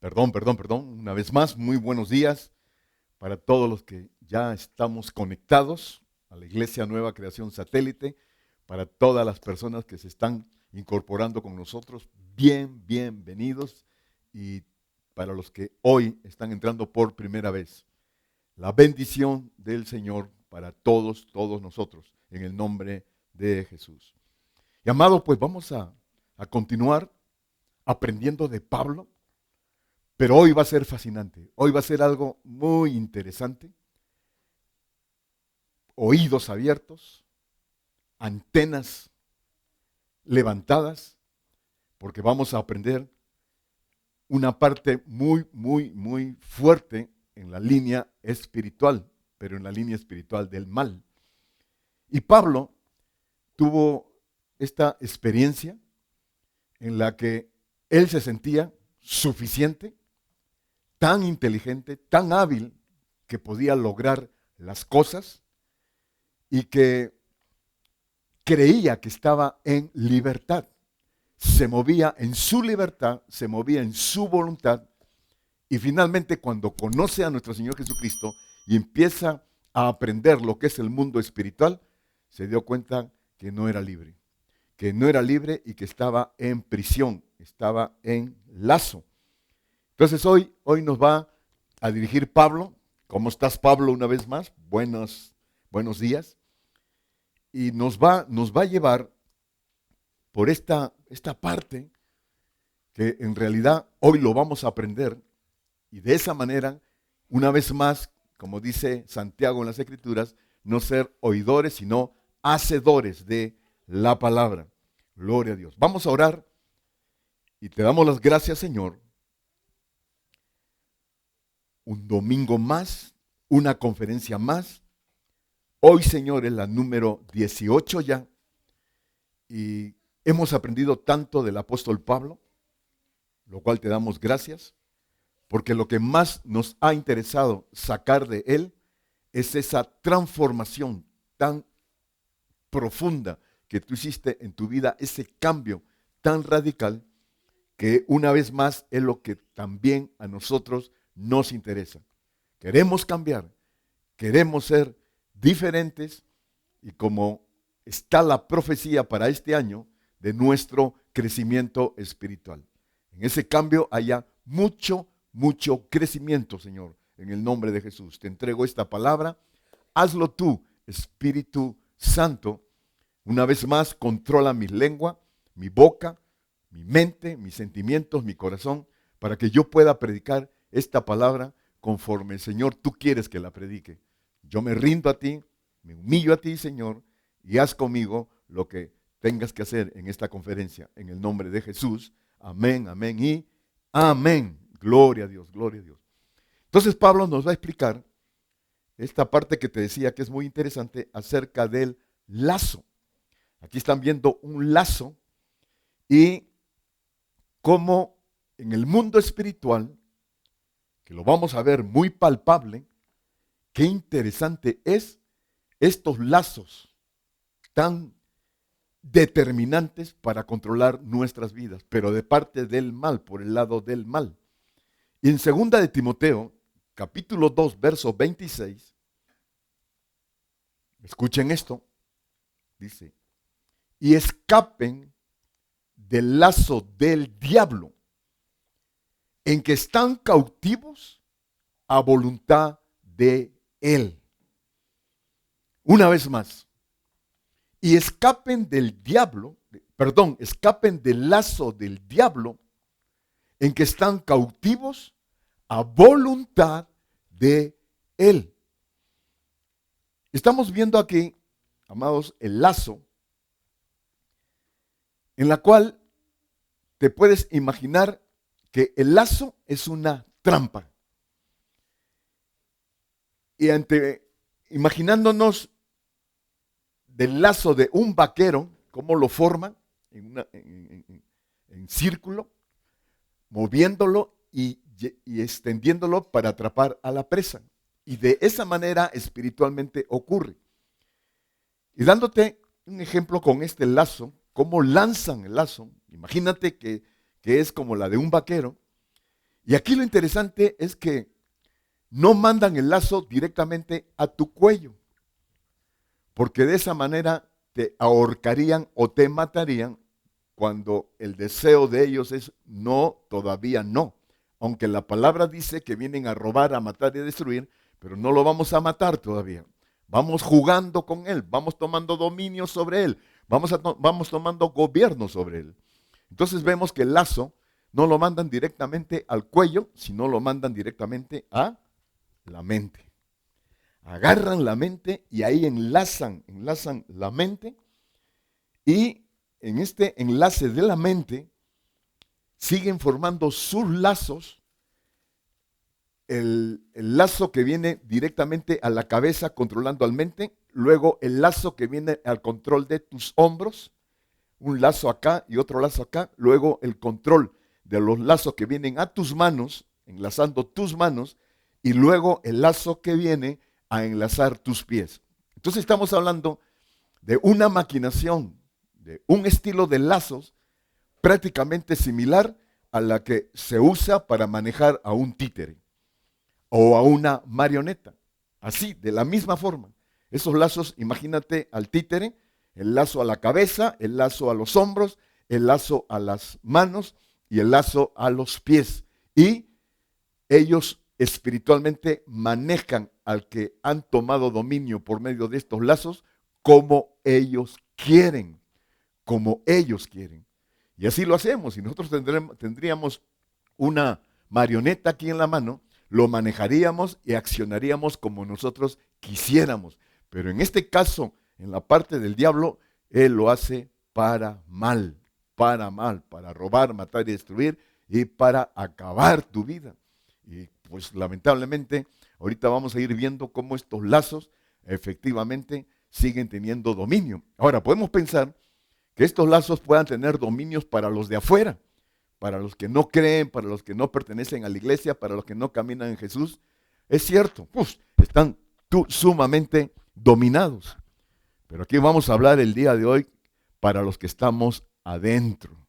Perdón. Una vez más, muy buenos días para todos los que ya estamos conectados a la Iglesia Nueva Creación Satélite, para todas las personas que se están incorporando con nosotros, bienvenidos, y para los que hoy están entrando por primera vez. La bendición del Señor para todos nosotros, en el nombre de Jesús. Y amado, pues vamos a continuar aprendiendo de Pablo. Pero hoy va a ser fascinante, hoy va a ser algo muy interesante. Oídos abiertos, antenas levantadas, porque vamos a aprender una parte muy fuerte en la línea espiritual, pero en la línea espiritual del mal. Y Pablo tuvo esta experiencia en la que él se sentía suficiente, tan inteligente, tan hábil, que podía lograr las cosas y que creía que estaba en libertad. Se movía en su libertad, se movía en su voluntad, y finalmente cuando conoce a nuestro Señor Jesucristo y empieza a aprender lo que es el mundo espiritual, se dio cuenta que no era libre y que estaba en prisión, estaba en lazo. Entonces hoy nos va a dirigir Pablo. ¿Cómo estás, Pablo, una vez más? Buenos días. Y nos va a llevar por esta parte que en realidad hoy lo vamos a aprender, y de esa manera, una vez más, como dice Santiago en las Escrituras, no ser oidores, sino hacedores de la palabra. Gloria a Dios. Vamos a orar y te damos las gracias, Señor. Un domingo más, una conferencia más. Hoy, Señor, es la número 18 ya, y hemos aprendido tanto del apóstol Pablo, lo cual te damos gracias, porque lo que más nos ha interesado sacar de él es esa transformación tan profunda que tú hiciste en tu vida, ese cambio tan radical, que una vez más es lo que también a nosotros nos interesa. Queremos cambiar, queremos ser diferentes, y como está la profecía para este año de nuestro crecimiento espiritual, en ese cambio haya mucho crecimiento, Señor, en el nombre de Jesús. Te entrego esta palabra, hazlo tú, Espíritu Santo. Una vez más, controla mi lengua, mi boca, mi mente, mis sentimientos, mi corazón, para que yo pueda predicar esta palabra conforme, Señor, tú quieres que la predique. Yo me rindo a ti, me humillo a ti, Señor, y haz conmigo lo que tengas que hacer en esta conferencia. En el nombre de Jesús, amén y amén. Gloria a Dios, gloria a Dios. Entonces Pablo nos va a explicar esta parte que te decía que es muy interesante acerca del lazo. Aquí están viendo un lazo, y cómo en el mundo espiritual, que lo vamos a ver muy palpable, qué interesante es estos lazos tan determinantes para controlar nuestras vidas, pero de parte del mal, por el lado del mal. Y en 2 de Timoteo, capítulo 2, verso 26, escuchen esto, dice: y escapen del lazo del diablo, en que están cautivos a voluntad de él. Una vez más, y escapen del lazo del diablo, en que están cautivos a voluntad de él. Estamos viendo aquí, amados, el lazo, en la cual te puedes imaginar que el lazo es una trampa. Y imaginándonos del lazo de un vaquero, cómo lo forman en círculo, moviéndolo y extendiéndolo para atrapar a la presa. Y de esa manera espiritualmente ocurre. Y dándote un ejemplo con este lazo, cómo lanzan el lazo, imagínate que es como la de un vaquero, Y aquí lo interesante es que no mandan el lazo directamente a tu cuello, porque de esa manera te ahorcarían o te matarían cuando el deseo de ellos es no, todavía no. Aunque la palabra dice que vienen a robar, a matar y a destruir, pero no lo vamos a matar todavía. Vamos jugando con él, vamos tomando dominio sobre él, vamos tomando gobierno sobre él. Entonces vemos que el lazo no lo mandan directamente al cuello, sino lo mandan directamente a la mente. Agarran la mente y ahí enlazan la mente, y en este enlace de la mente siguen formando sus lazos, el lazo que viene directamente a la cabeza controlando al mente, luego el lazo que viene al control de tus hombros, un lazo acá y otro lazo acá, luego el control de los lazos que vienen a tus manos, enlazando tus manos, y luego el lazo que viene a enlazar tus pies. Entonces estamos hablando de una maquinación, de un estilo de lazos prácticamente similar a la que se usa para manejar a un títere o a una marioneta. Así, de la misma forma. Esos lazos, imagínate al títere, el lazo a la cabeza, el lazo a los hombros, el lazo a las manos y el lazo a los pies. Y ellos espiritualmente manejan al que han tomado dominio por medio de estos lazos como ellos quieren, como ellos quieren. Y así lo hacemos. Si nosotros tendríamos una marioneta aquí en la mano, lo manejaríamos y accionaríamos como nosotros quisiéramos. Pero en este caso, en la parte del diablo, él lo hace para mal, para robar, matar y destruir y para acabar tu vida. Y pues lamentablemente, ahorita vamos a ir viendo cómo estos lazos efectivamente siguen teniendo dominio. Ahora, podemos pensar que estos lazos puedan tener dominios para los de afuera, para los que no creen, para los que no pertenecen a la iglesia, para los que no caminan en Jesús. Es cierto, están sumamente dominados. Pero aquí vamos a hablar el día de hoy para los que estamos adentro.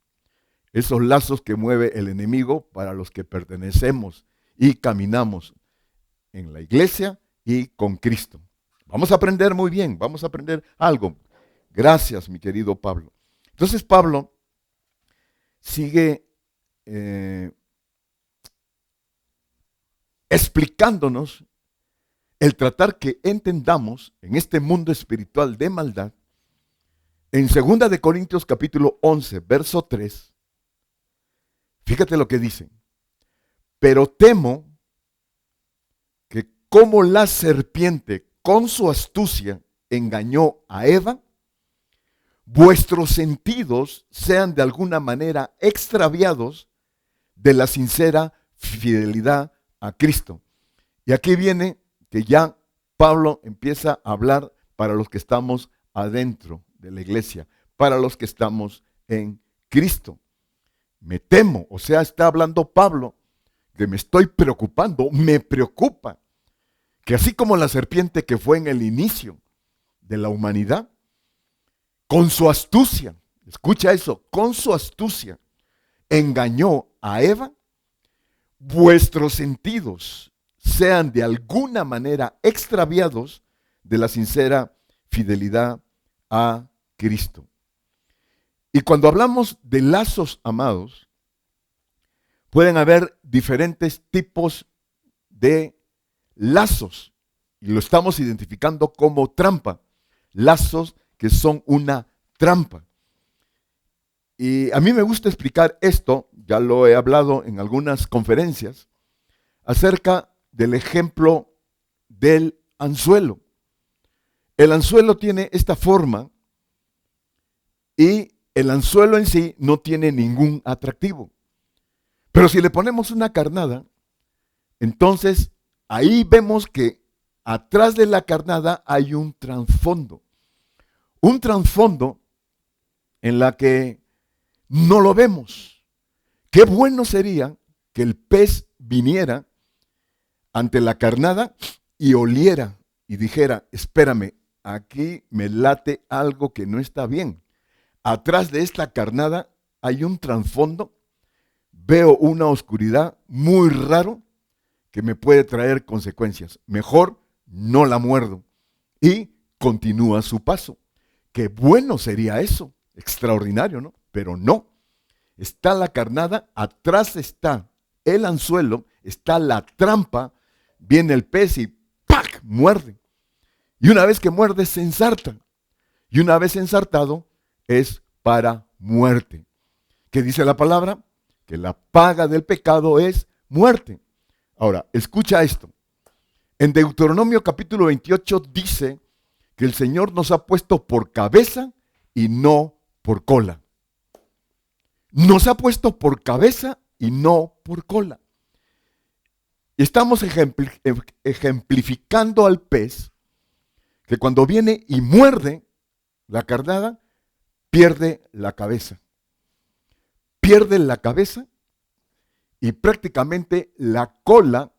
Esos lazos que mueve el enemigo para los que pertenecemos y caminamos en la iglesia y con Cristo. Vamos a aprender muy bien, vamos a aprender algo. Gracias, mi querido Pablo. Entonces Pablo sigue explicándonos el tratar que entendamos en este mundo espiritual de maldad. En 2 de Corintios capítulo 11, verso 3, fíjate lo que dice. Pero temo que como la serpiente con su astucia engañó a Eva, vuestros sentidos sean de alguna manera extraviados de la sincera fidelidad a Cristo. Y aquí viene que ya Pablo empieza a hablar para los que estamos adentro de la iglesia, para los que estamos en Cristo. Me temo, o sea, está hablando Pablo, que me estoy preocupando, me preocupa, que así como la serpiente que fue en el inicio de la humanidad, con su astucia, escucha eso, con su astucia, engañó a Eva, vuestros sentidos sean de alguna manera extraviados de la sincera fidelidad a Cristo. Y cuando hablamos de lazos, amados, pueden haber diferentes tipos de lazos, y lo estamos identificando como trampa, lazos que son una trampa. Y a mí me gusta explicar esto, ya lo he hablado en algunas conferencias, acerca del ejemplo del anzuelo. El anzuelo tiene esta forma y el anzuelo en sí no tiene ningún atractivo. Pero si le ponemos una carnada, entonces ahí vemos que atrás de la carnada hay un trasfondo. Un trasfondo en la que no lo vemos. Qué bueno sería que el pez viniera ante la carnada y oliera y dijera, espérame, aquí me late algo que no está bien. Atrás de esta carnada hay un trasfondo. veo una oscuridad muy raro que me puede traer consecuencias. Mejor no la muerdo y continúa su paso. Qué bueno sería eso, extraordinario, ¿no? Pero no. Está la carnada, atrás está el anzuelo, está la trampa, viene el pez y ¡pac! Muerde. Y una vez que muerde, se ensarta. Y una vez ensartado, es para muerte. ¿Qué dice la palabra? Que la paga del pecado es muerte. Ahora, escucha esto. En Deuteronomio capítulo 28 dice que el Señor nos ha puesto por cabeza y no por cola. Nos ha puesto por cabeza y no por cola. Estamos ejemplificando al pez que cuando viene y muerde la carnada, pierde la cabeza. Pierde la cabeza y prácticamente la cola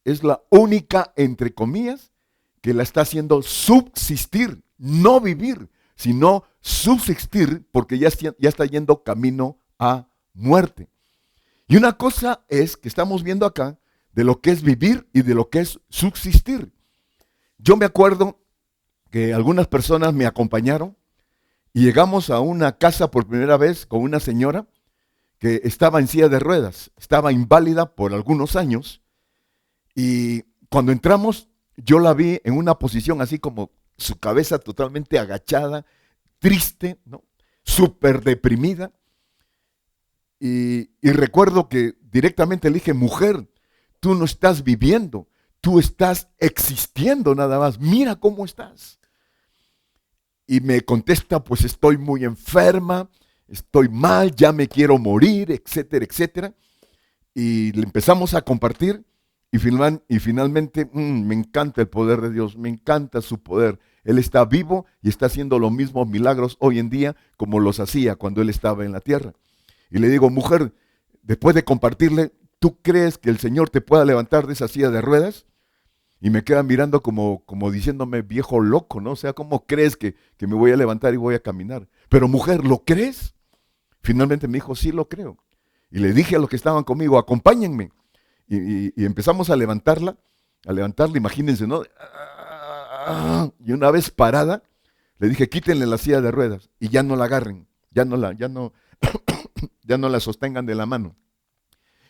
es la única, entre comillas, que la está haciendo subsistir, no vivir, sino subsistir porque ya está yendo camino a muerte. Y una cosa es que estamos viendo acá de lo que es vivir y de lo que es subsistir. Yo me acuerdo que algunas personas me acompañaron y llegamos a una casa por primera vez con una señora que estaba en silla de ruedas, estaba inválida por algunos años, y cuando entramos yo la vi en una posición así como su cabeza totalmente agachada, triste, ¿no? Súper deprimida, y recuerdo que directamente le dije: mujer, tú no estás viviendo, tú estás existiendo nada más, mira cómo estás. Y me contesta: pues estoy muy enferma, estoy mal, ya me quiero morir, etcétera, etcétera. Y le empezamos a compartir y finalmente me encanta el poder de Dios, me encanta su poder. Él está vivo y está haciendo los mismos milagros hoy en día como los hacía cuando Él estaba en la tierra. Y le digo: mujer, después de compartirle, ¿tú crees que el Señor te pueda levantar de esa silla de ruedas? Y me queda mirando como diciéndome: viejo loco, ¿no? O sea, ¿cómo crees que me voy a levantar y voy a caminar? Pero mujer, ¿lo crees? Finalmente me dijo: sí, lo creo. Y le dije a los que estaban conmigo: acompáñenme. Y empezamos a levantarla, imagínense, ¿no? Y una vez parada, le dije: quítenle la silla de ruedas y ya no la agarren, ya no la sostengan de la mano.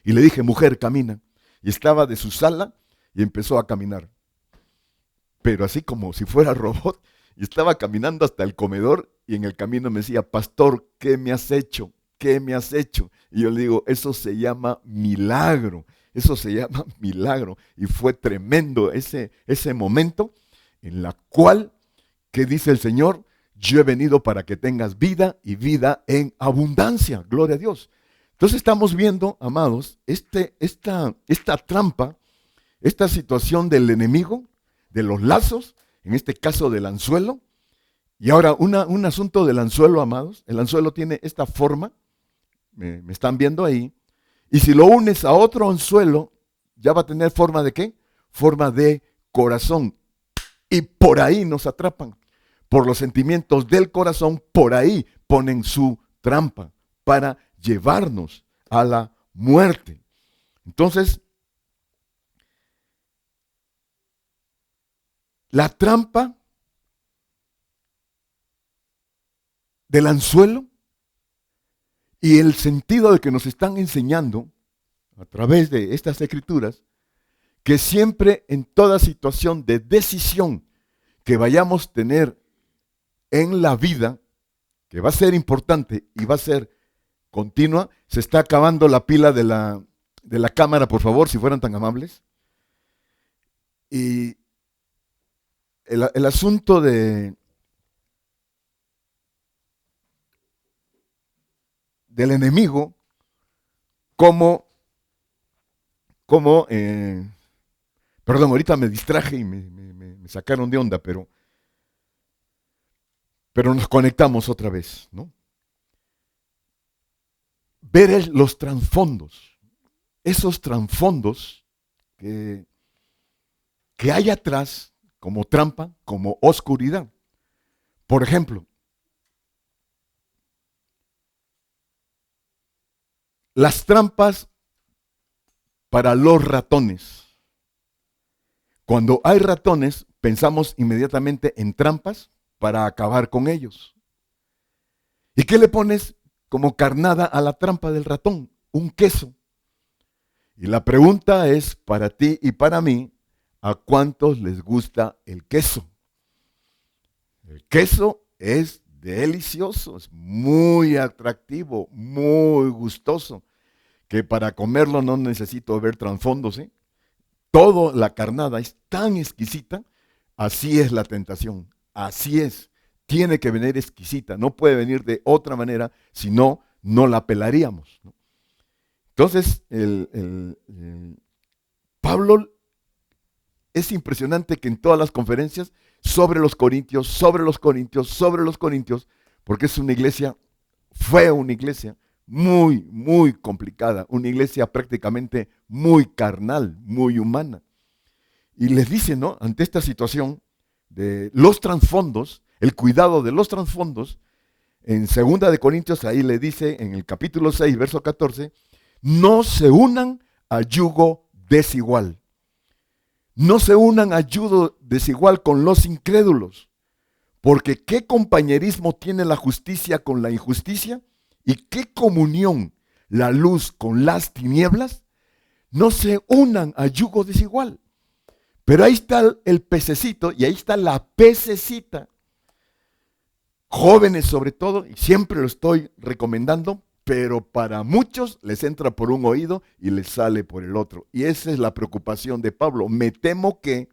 Y le dije: mujer, camina. Y estaba de su sala y empezó a caminar. Pero así como si fuera robot, y estaba caminando hasta el comedor y en el camino me decía: pastor, ¿qué me has hecho? ¿Qué me has hecho? Y yo le digo: eso se llama milagro, eso se llama milagro. Y fue tremendo ese momento en la cual, ¿qué dice el Señor? Yo he venido para que tengas vida y vida en abundancia. Gloria a Dios. Entonces estamos viendo, amados, esta trampa, esta situación del enemigo, de los lazos, en este caso del anzuelo. Y ahora un asunto del anzuelo, amados. El anzuelo tiene esta forma, me están viendo ahí. Y si lo unes a otro anzuelo, ya va a tener forma ¿de qué? Forma de corazón. Y por ahí nos atrapan. Por los sentimientos del corazón, por ahí ponen su trampa para llevarnos a la muerte. Entonces, la trampa del anzuelo y el sentido de que nos están enseñando a través de estas escrituras, que siempre en toda situación de decisión que vayamos a tener en la vida, que va a ser importante y va a ser continua. Se está acabando la pila de la cámara, por favor, si fueran tan amables. Y el asunto del enemigo, perdón, ahorita me distraje y me sacaron de onda, pero nos conectamos otra vez, ¿no? Ver los trasfondos, esos trasfondos que hay atrás, como trampa, como oscuridad. Por ejemplo, las trampas para los ratones. Cuando hay ratones, pensamos inmediatamente en trampas para acabar con ellos. ¿Y qué le pones como carnada a la trampa del ratón? Un queso. Y la pregunta es para ti y para mí, ¿a cuántos les gusta el queso? El queso es delicioso, es muy atractivo, muy gustoso, que para comerlo no necesito ver trasfondos, ¿eh? Toda la carnada es tan exquisita, así es la tentación, así es, tiene que venir exquisita, no puede venir de otra manera, si no, no la pelaríamos, ¿no? Entonces, Pablo es impresionante que en todas las conferencias sobre los corintios, sobre los corintios, sobre los corintios, porque es una iglesia, fue una iglesia muy, muy complicada, una iglesia prácticamente muy carnal, muy humana. Y les dice, ¿no? Ante esta situación de los trasfondos, el cuidado de los trasfondos, en 2 de Corintios, ahí le dice en el capítulo 6, verso 14, no se unan a yugo desigual. No se unan a yugo desigual con los incrédulos, porque ¿qué compañerismo tiene la justicia con la injusticia? ¿Y qué comunión la luz con las tinieblas? No se unan a yugo desigual. Pero ahí está el pececito y ahí está la pececita. Jóvenes sobre todo, y siempre lo estoy recomendando, pero para muchos les entra por un oído y les sale por el otro. Y esa es la preocupación de Pablo. Me temo que,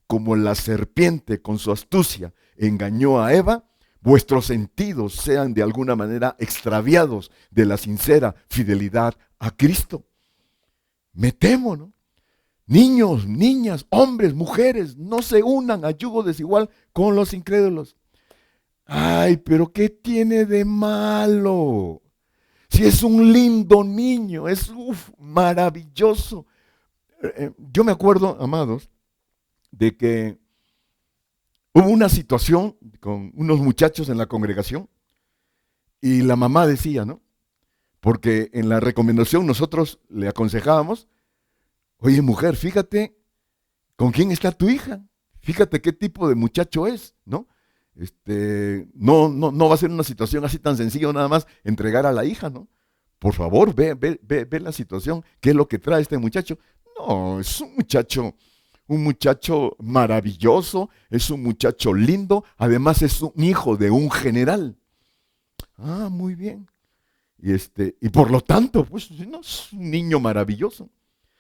como la serpiente con su astucia engañó a Eva, vuestros sentidos sean de alguna manera extraviados de la sincera fidelidad a Cristo. Me temo, ¿no? Niños, niñas, hombres, mujeres, no se unan a yugo desigual con los incrédulos. Ay, pero ¿qué tiene de malo? Si es un lindo niño, es maravilloso. Yo me acuerdo, amados, de que hubo una situación con unos muchachos en la congregación y la mamá decía, ¿no? Porque en la recomendación nosotros le aconsejábamos, oye mujer, fíjate con quién está tu hija, fíjate qué tipo de muchacho es, ¿no? No va a ser una situación así tan sencilla nada más entregar a la hija, ¿no? Por favor, ve la situación, qué es lo que trae este muchacho. No, es un muchacho maravilloso, es un muchacho lindo, además es un hijo de un general. Ah, muy bien. Y por lo tanto, pues, no, es un niño maravilloso.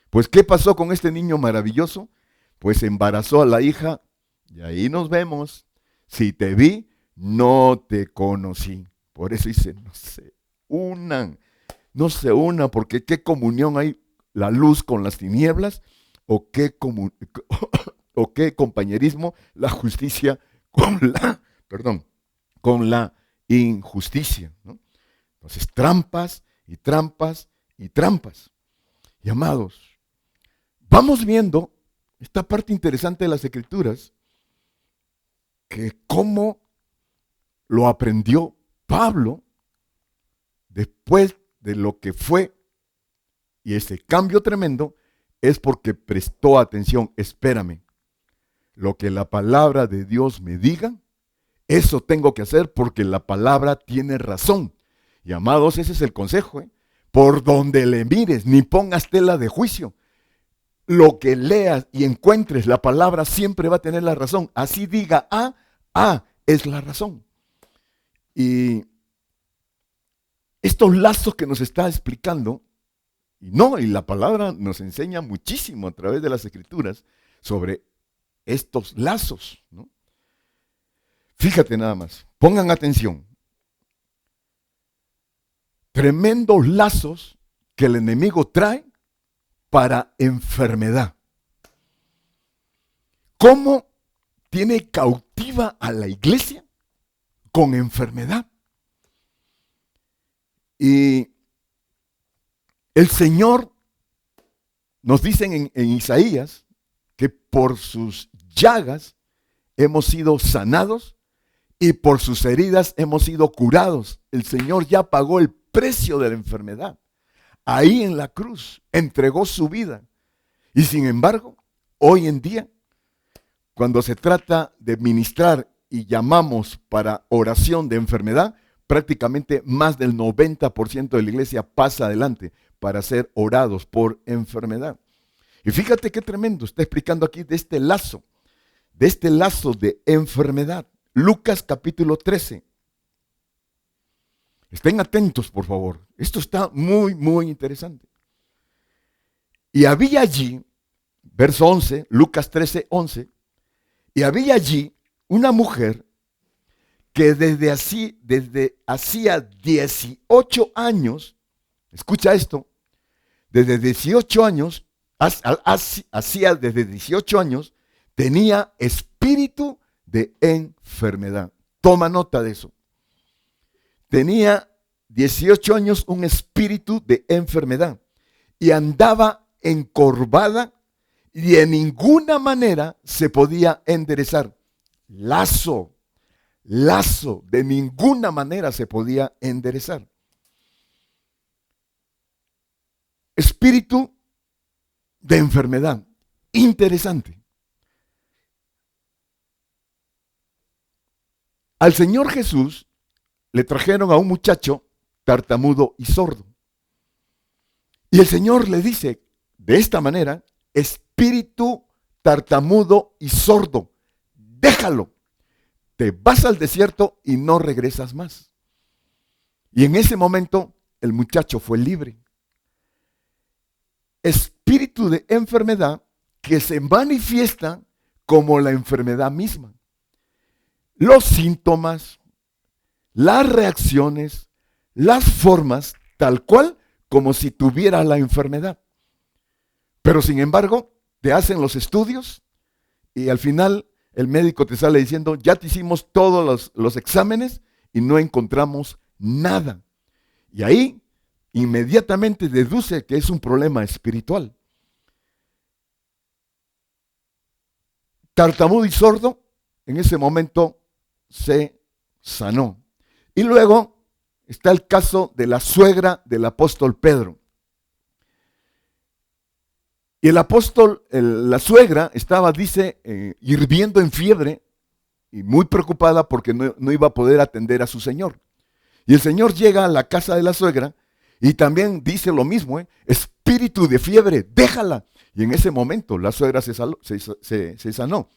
Pues, ¿qué pasó con este niño maravilloso? Pues embarazó a la hija y ahí nos vemos. Si te vi, no te conocí. Por eso dice, no se unan, porque qué comunión hay la luz con las tinieblas, o qué compañerismo la justicia con la injusticia, ¿no? Entonces, trampas y trampas y trampas. Y amados, vamos viendo esta parte interesante de las Escrituras, que cómo lo aprendió Pablo después de lo que fue, y ese cambio tremendo es porque prestó atención. Espérame, lo que la palabra de Dios me diga, eso tengo que hacer porque la palabra tiene razón. Y amados, ese es el consejo, ¿eh? Por donde le mires, ni pongas tela de juicio. Lo que leas y encuentres, la palabra siempre va a tener la razón. Así diga A es la razón. Y estos lazos que nos está explicando, y la palabra nos enseña muchísimo a través de las Escrituras sobre estos lazos, ¿no? Fíjate nada más, pongan atención. Tremendos lazos que el enemigo trae para enfermedad. ¿Cómo tiene cautiva a la iglesia con enfermedad? Y el Señor nos dice en Isaías que por sus llagas hemos sido sanados y por sus heridas hemos sido curados. El Señor ya pagó el precio de la enfermedad. Ahí en la cruz entregó su vida. Y sin embargo, hoy en día, cuando se trata de ministrar y llamamos para oración de enfermedad, prácticamente más del 90% de la iglesia pasa adelante para ser orados por enfermedad. Y fíjate qué tremendo, está explicando aquí de este lazo de enfermedad. Lucas capítulo 13. Estén atentos, por favor. Esto está muy, muy interesante. Y había allí, verso 11, Lucas 13, 11, y había allí una mujer que desde hacía 18 años, escucha esto, desde 18 años, desde 18 años, tenía espíritu de enfermedad. Toma nota de eso. Tenía 18 años un espíritu de enfermedad y andaba encorvada y en ninguna manera se podía enderezar. Lazo, de ninguna manera se podía enderezar. Espíritu de enfermedad. Interesante. Al Señor Jesús le trajeron a un muchacho tartamudo y sordo. Y el Señor le dice de esta manera: espíritu tartamudo y sordo, déjalo. Te vas al desierto y no regresas más. Y en ese momento el muchacho fue libre. Espíritu de enfermedad que se manifiesta como la enfermedad misma. Los síntomas, las reacciones, las formas, tal cual como si tuviera la enfermedad. Pero sin embargo, te hacen los estudios y al final el médico te sale diciendo: ya te hicimos todos los exámenes y no encontramos nada. Y ahí inmediatamente deduce que es un problema espiritual. Tartamudo y sordo, en ese momento se sanó. Y luego está el caso de la suegra del apóstol Pedro. Y el apóstol, la suegra estaba, dice, hirviendo en fiebre y muy preocupada porque no iba a poder atender a su señor. Y el Señor llega a la casa de la suegra y también dice lo mismo: espíritu de fiebre, déjala. Y en ese momento la suegra se sanó.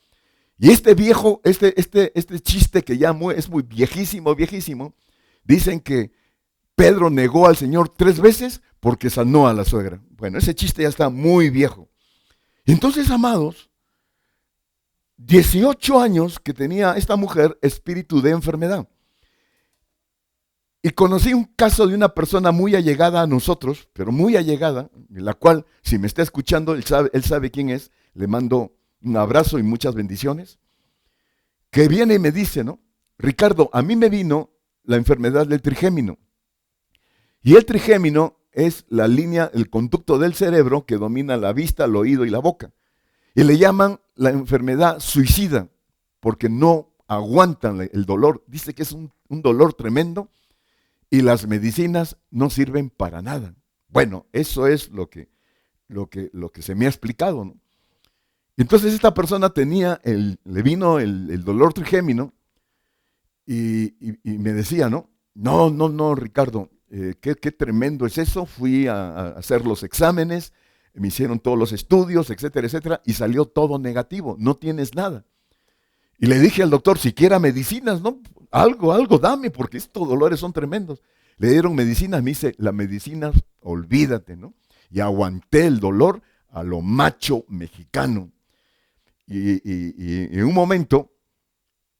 Y este viejo, este chiste que ya es muy viejísimo, dicen que Pedro negó al Señor 3 veces porque sanó a la suegra. Bueno, ese chiste ya está muy viejo. Entonces, amados, 18 años que tenía esta mujer espíritu de enfermedad. Y conocí un caso de una persona muy allegada a nosotros, pero muy allegada, en la cual, si me está escuchando, él sabe quién es. Le mando un abrazo y muchas bendiciones. Que viene y me dice, ¿no? Ricardo, a mí me vino la enfermedad del trigémino. Y el trigémino es la línea, el conducto del cerebro que domina la vista, el oído y la boca. Y le llaman la enfermedad suicida, porque no aguantan el dolor. Dice que es un dolor tremendo y las medicinas no sirven para nada. Bueno, eso es lo que se me ha explicado, ¿no? Entonces esta persona le vino el dolor trigémino y me decía, ¿no? No, Ricardo, qué tremendo es eso. Fui a hacer los exámenes, me hicieron todos los estudios, etcétera, y salió todo negativo, no tienes nada. Y le dije al doctor: siquiera medicinas, ¿no? Algo dame, porque estos dolores son tremendos. Le dieron medicinas, me dice: la medicina, olvídate, ¿no? Y aguanté el dolor a lo macho mexicano. Y en un momento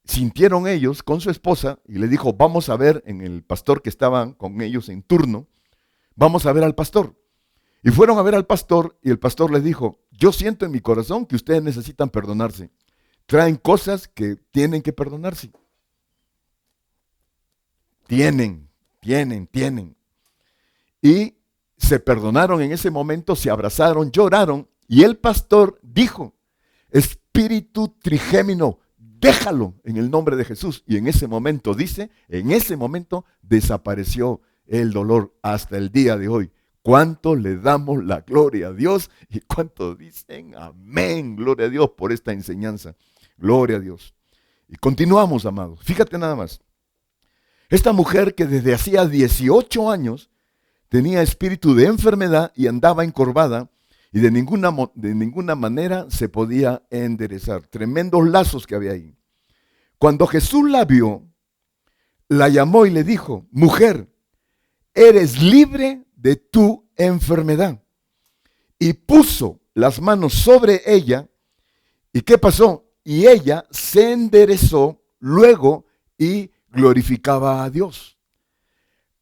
sintieron ellos con su esposa y le dijo: vamos a ver en el pastor que estaban con ellos en turno, vamos a ver al pastor. Y fueron a ver al pastor y el pastor les dijo: yo siento en mi corazón que ustedes necesitan perdonarse. Traen cosas que tienen que perdonarse. Tienen. Y se perdonaron en ese momento, se abrazaron, lloraron y el pastor dijo: espíritu trigémino, déjalo en el nombre de Jesús. Y en ese momento, dice, desapareció el dolor hasta el día de hoy. ¿Cuánto le damos la gloria a Dios? ¿Y cuánto dicen amén? Gloria a Dios por esta enseñanza. Gloria a Dios. Y continuamos, amados. Fíjate nada más. Esta mujer que desde hacía 18 años tenía espíritu de enfermedad y andaba encorvada y de ninguna manera se podía enderezar. Tremendos lazos que había ahí. Cuando Jesús la vio, la llamó y le dijo, mujer, eres libre de tu enfermedad. Y puso las manos sobre ella. ¿Y qué pasó? Y ella se enderezó luego y glorificaba a Dios.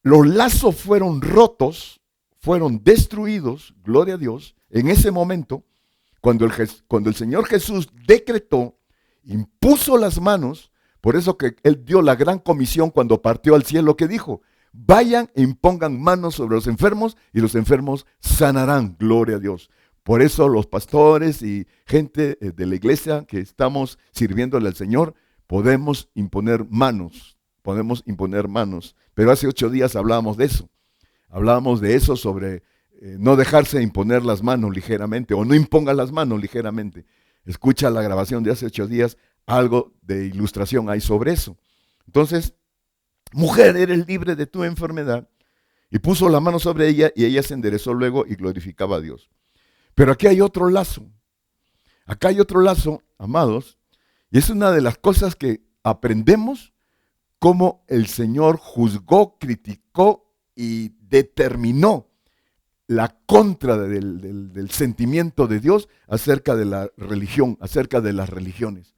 Los lazos fueron rotos, fueron destruidos, gloria a Dios, en ese momento, cuando el Señor Jesús decretó, impuso las manos. Por eso que Él dio la gran comisión cuando partió al cielo, que dijo, vayan e impongan manos sobre los enfermos y los enfermos sanarán, gloria a Dios. Por eso los pastores y gente de la iglesia que estamos sirviéndole al Señor, podemos imponer manos. Pero hace 8 días hablábamos de eso, sobre no dejarse imponer las manos ligeramente, o no imponga las manos ligeramente. Escucha la grabación de hace 8 días, algo de ilustración hay sobre eso. Entonces, mujer, eres libre de tu enfermedad. Y puso la mano sobre ella y ella se enderezó luego y glorificaba a Dios. Pero aquí hay otro lazo. Acá hay otro lazo, amados, y es una de las cosas que aprendemos cómo el Señor juzgó, criticó y determinó la contra del sentimiento de Dios acerca de la religión, acerca de las religiones.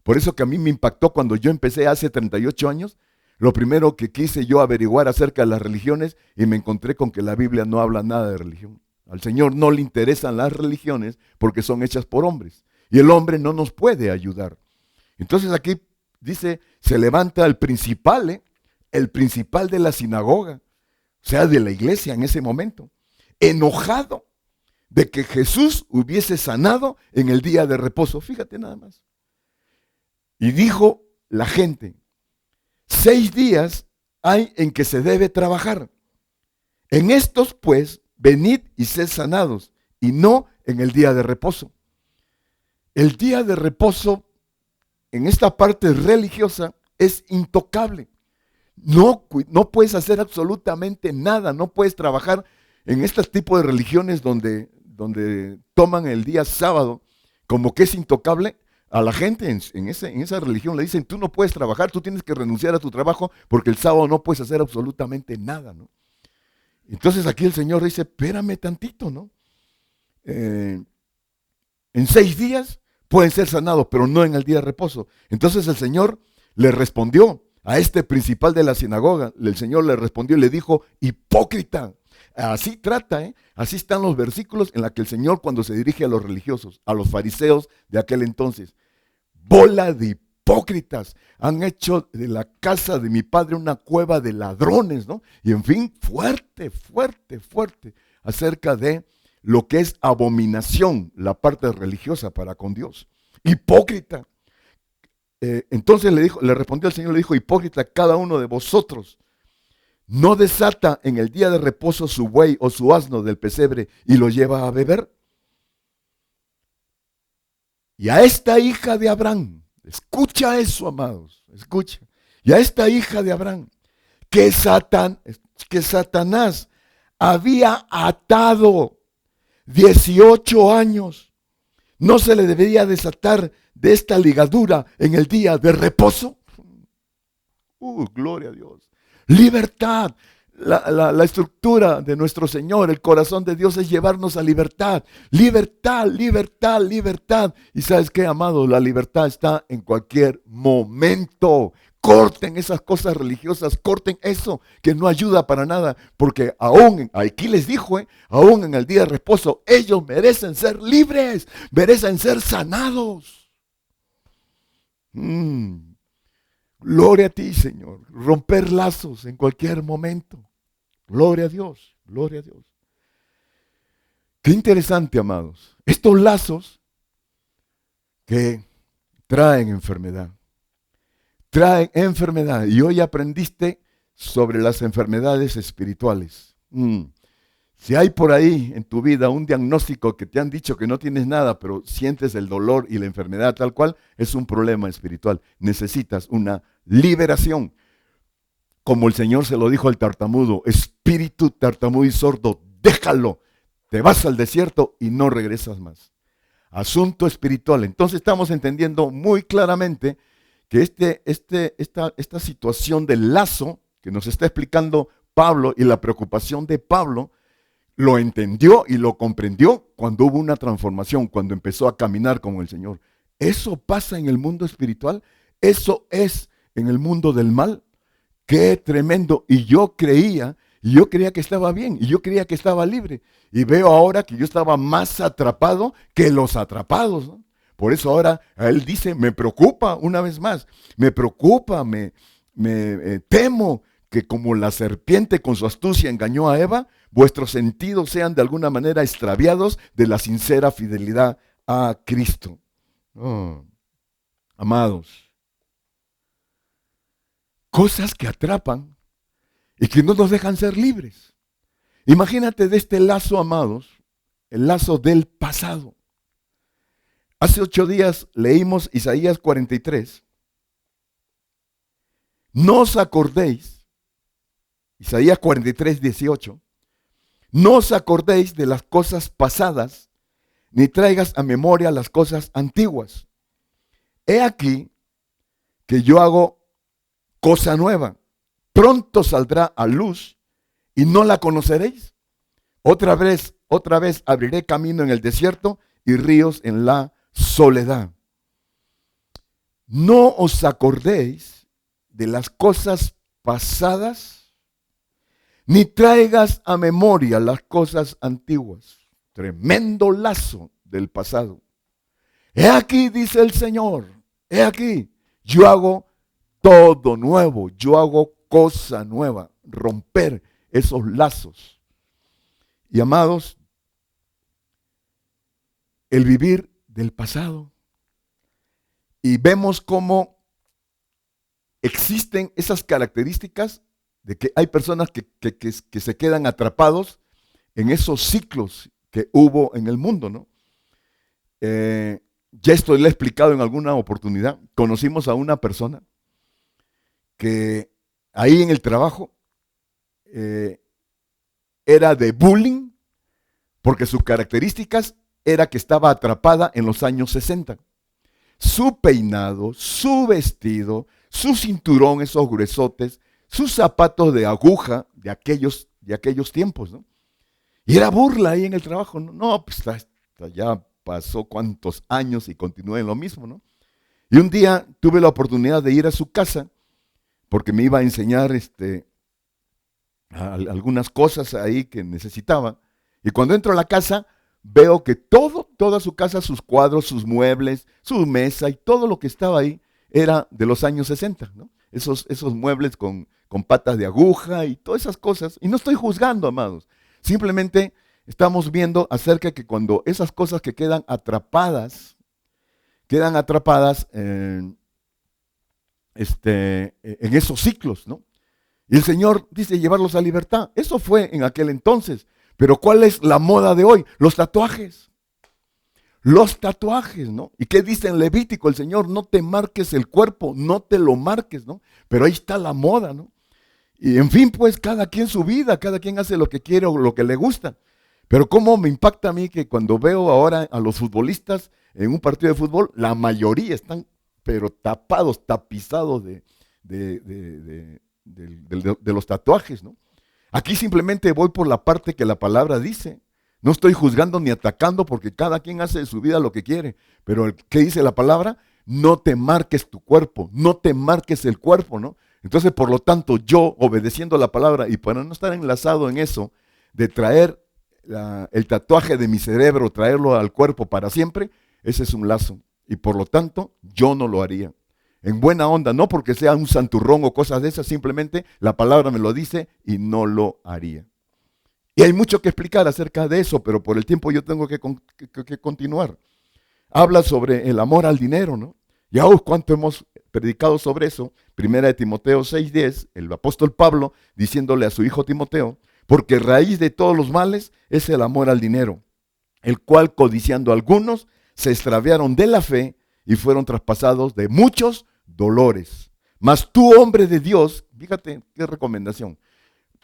Por eso que a mí me impactó cuando yo empecé hace 38 años, lo primero que quise yo averiguar acerca de las religiones y me encontré con que la Biblia no habla nada de religión. Al Señor no le interesan las religiones porque son hechas por hombres y el hombre no nos puede ayudar. Entonces aquí dice, se levanta el principal de la sinagoga, o sea, de la iglesia en ese momento, enojado de que Jesús hubiese sanado en el día de reposo. Fíjate nada más. Y dijo la gente, 6 días hay en que se debe trabajar. En estos, pues, venid y sed sanados, y no en el día de reposo. El día de reposo, en esta parte religiosa, es intocable. No puedes hacer absolutamente nada, no puedes trabajar en este tipo de religiones donde toman el día sábado como que es intocable. A la gente en esa religión le dicen, tú no puedes trabajar, tú tienes que renunciar a tu trabajo porque el sábado no puedes hacer absolutamente nada, ¿no? Entonces aquí el Señor dice, espérame tantito, ¿no? En 6 días pueden ser sanados, pero no en el día de reposo. Entonces el Señor le respondió a este principal de la sinagoga, el Señor le respondió y le dijo, hipócrita. Así trata, así están los versículos en los que el Señor cuando se dirige a los religiosos, a los fariseos de aquel entonces. Bola de hipócritas, han hecho de la casa de mi padre una cueva de ladrones, ¿no? Y en fin, fuerte acerca de lo que es abominación, la parte religiosa para con Dios. Hipócrita. Entonces le respondió el Señor, le dijo, hipócrita, cada uno de vosotros no desata en el día de reposo su buey o su asno del pesebre y lo lleva a beber. Y a esta hija de Abraham, escucha eso, amados, escucha. Y a esta hija de Abraham, que Satanás había atado 18 años, ¿no se le debería desatar de esta ligadura en el día de reposo? Gloria a Dios. Libertad. La estructura de nuestro Señor, el corazón de Dios es llevarnos a libertad. Libertad. Y ¿sabes qué, amado? La libertad está en cualquier momento. Corten esas cosas religiosas, corten eso que no ayuda para nada, porque aquí les dijo, aún en el día de reposo, ellos merecen ser libres, merecen ser sanados. Gloria a ti, Señor. Romper lazos en cualquier momento. Gloria a Dios, gloria a Dios. Qué interesante, amados. Estos lazos que traen enfermedad. Y hoy aprendiste sobre las enfermedades espirituales. Si hay por ahí en tu vida un diagnóstico que te han dicho que no tienes nada, pero sientes el dolor y la enfermedad tal cual, es un problema espiritual. Necesitas una liberación. Como el Señor se lo dijo al tartamudo: espíritu tartamudo y sordo, déjalo. Te vas al desierto y no regresas más. Asunto espiritual. Entonces estamos entendiendo muy claramente que esta situación del lazo que nos está explicando Pablo y la preocupación de Pablo, lo entendió y lo comprendió cuando hubo una transformación, cuando empezó a caminar con el Señor. Eso pasa en el mundo espiritual, eso es en el mundo del mal. ¡Qué tremendo! Y yo creía que estaba bien, y yo creía que estaba libre. Y veo ahora que yo estaba más atrapado que los atrapados, ¿no? Por eso ahora él dice, me preocupa una vez más, me preocupa, me temo que como la serpiente con su astucia engañó a Eva, vuestros sentidos sean de alguna manera extraviados de la sincera fidelidad a Cristo. Oh, amados, cosas que atrapan y que no nos dejan ser libres. Imagínate de este lazo, amados, el lazo del pasado. Hace 8 días leímos Isaías 43. No os acordéis, Isaías 43, 18, no os acordéis de las cosas pasadas, ni traigas a memoria las cosas antiguas. He aquí que yo hago cosa nueva. Pronto saldrá a luz y no la conoceréis. Otra vez abriré camino en el desierto y ríos en la soledad. No os acordéis de las cosas pasadas, ni traigas a memoria las cosas antiguas. Tremendo lazo del pasado. He aquí, dice el Señor, he aquí, yo hago todo nuevo, yo hago cosa nueva, romper esos lazos. Y amados, el vivir del pasado. Y vemos cómo existen esas características de que hay personas que se quedan atrapados en esos ciclos que hubo en el mundo, ¿no? Ya esto lo he explicado en alguna oportunidad. Conocimos a una persona que ahí en el trabajo era de bullying porque sus características era que estaba atrapada en los años 60. Su peinado, su vestido, su cinturón, esos gruesotes, sus zapatos de aguja de aquellos tiempos, ¿no? Y era burla ahí en el trabajo, ¿no? No, pues ya pasó cuántos años y continúa en lo mismo, ¿no? Y un día tuve la oportunidad de ir a su casa porque me iba a enseñar algunas cosas ahí que necesitaba. Y cuando entro a la casa, veo que toda su casa, sus cuadros, sus muebles, su mesa y todo lo que estaba ahí era de los años 60, ¿no? Esos muebles con patas de aguja y todas esas cosas. Y no estoy juzgando, amados. Simplemente estamos viendo acerca de que cuando esas cosas que quedan atrapadas en esos ciclos, ¿no? Y el Señor dice llevarlos a libertad. Eso fue en aquel entonces. Pero ¿cuál es la moda de hoy? Los tatuajes. Los tatuajes, ¿no? ¿Y qué dice en Levítico el Señor? No te marques el cuerpo, no te lo marques, ¿no? Pero ahí está la moda, ¿no? Y en fin, pues cada quien su vida, cada quien hace lo que quiere o lo que le gusta. Pero cómo me impacta a mí que cuando veo ahora a los futbolistas en un partido de fútbol, la mayoría están pero tapados, tapizados de los tatuajes, ¿no? Aquí simplemente voy por la parte que la palabra dice. No estoy juzgando ni atacando porque cada quien hace de su vida lo que quiere. Pero ¿qué dice la palabra? No te marques tu cuerpo, no te marques el cuerpo, ¿no? Entonces, por lo tanto, yo obedeciendo la palabra y para no estar enlazado en eso, de traer el tatuaje de mi cerebro, traerlo al cuerpo para siempre, ese es un lazo. Y por lo tanto, yo no lo haría. En buena onda, no porque sea un santurrón o cosas de esas, simplemente la palabra me lo dice y no lo haría. Y hay mucho que explicar acerca de eso, pero por el tiempo yo tengo que continuar. Habla sobre el amor al dinero, ¿no? Ya, cuánto hemos predicado sobre eso. Primera de Timoteo 6:10, el apóstol Pablo diciéndole a su hijo Timoteo, porque raíz de todos los males es el amor al dinero, el cual codiciando algunos se extraviaron de la fe y fueron traspasados de muchos dolores. Mas tú, hombre de Dios, fíjate qué recomendación,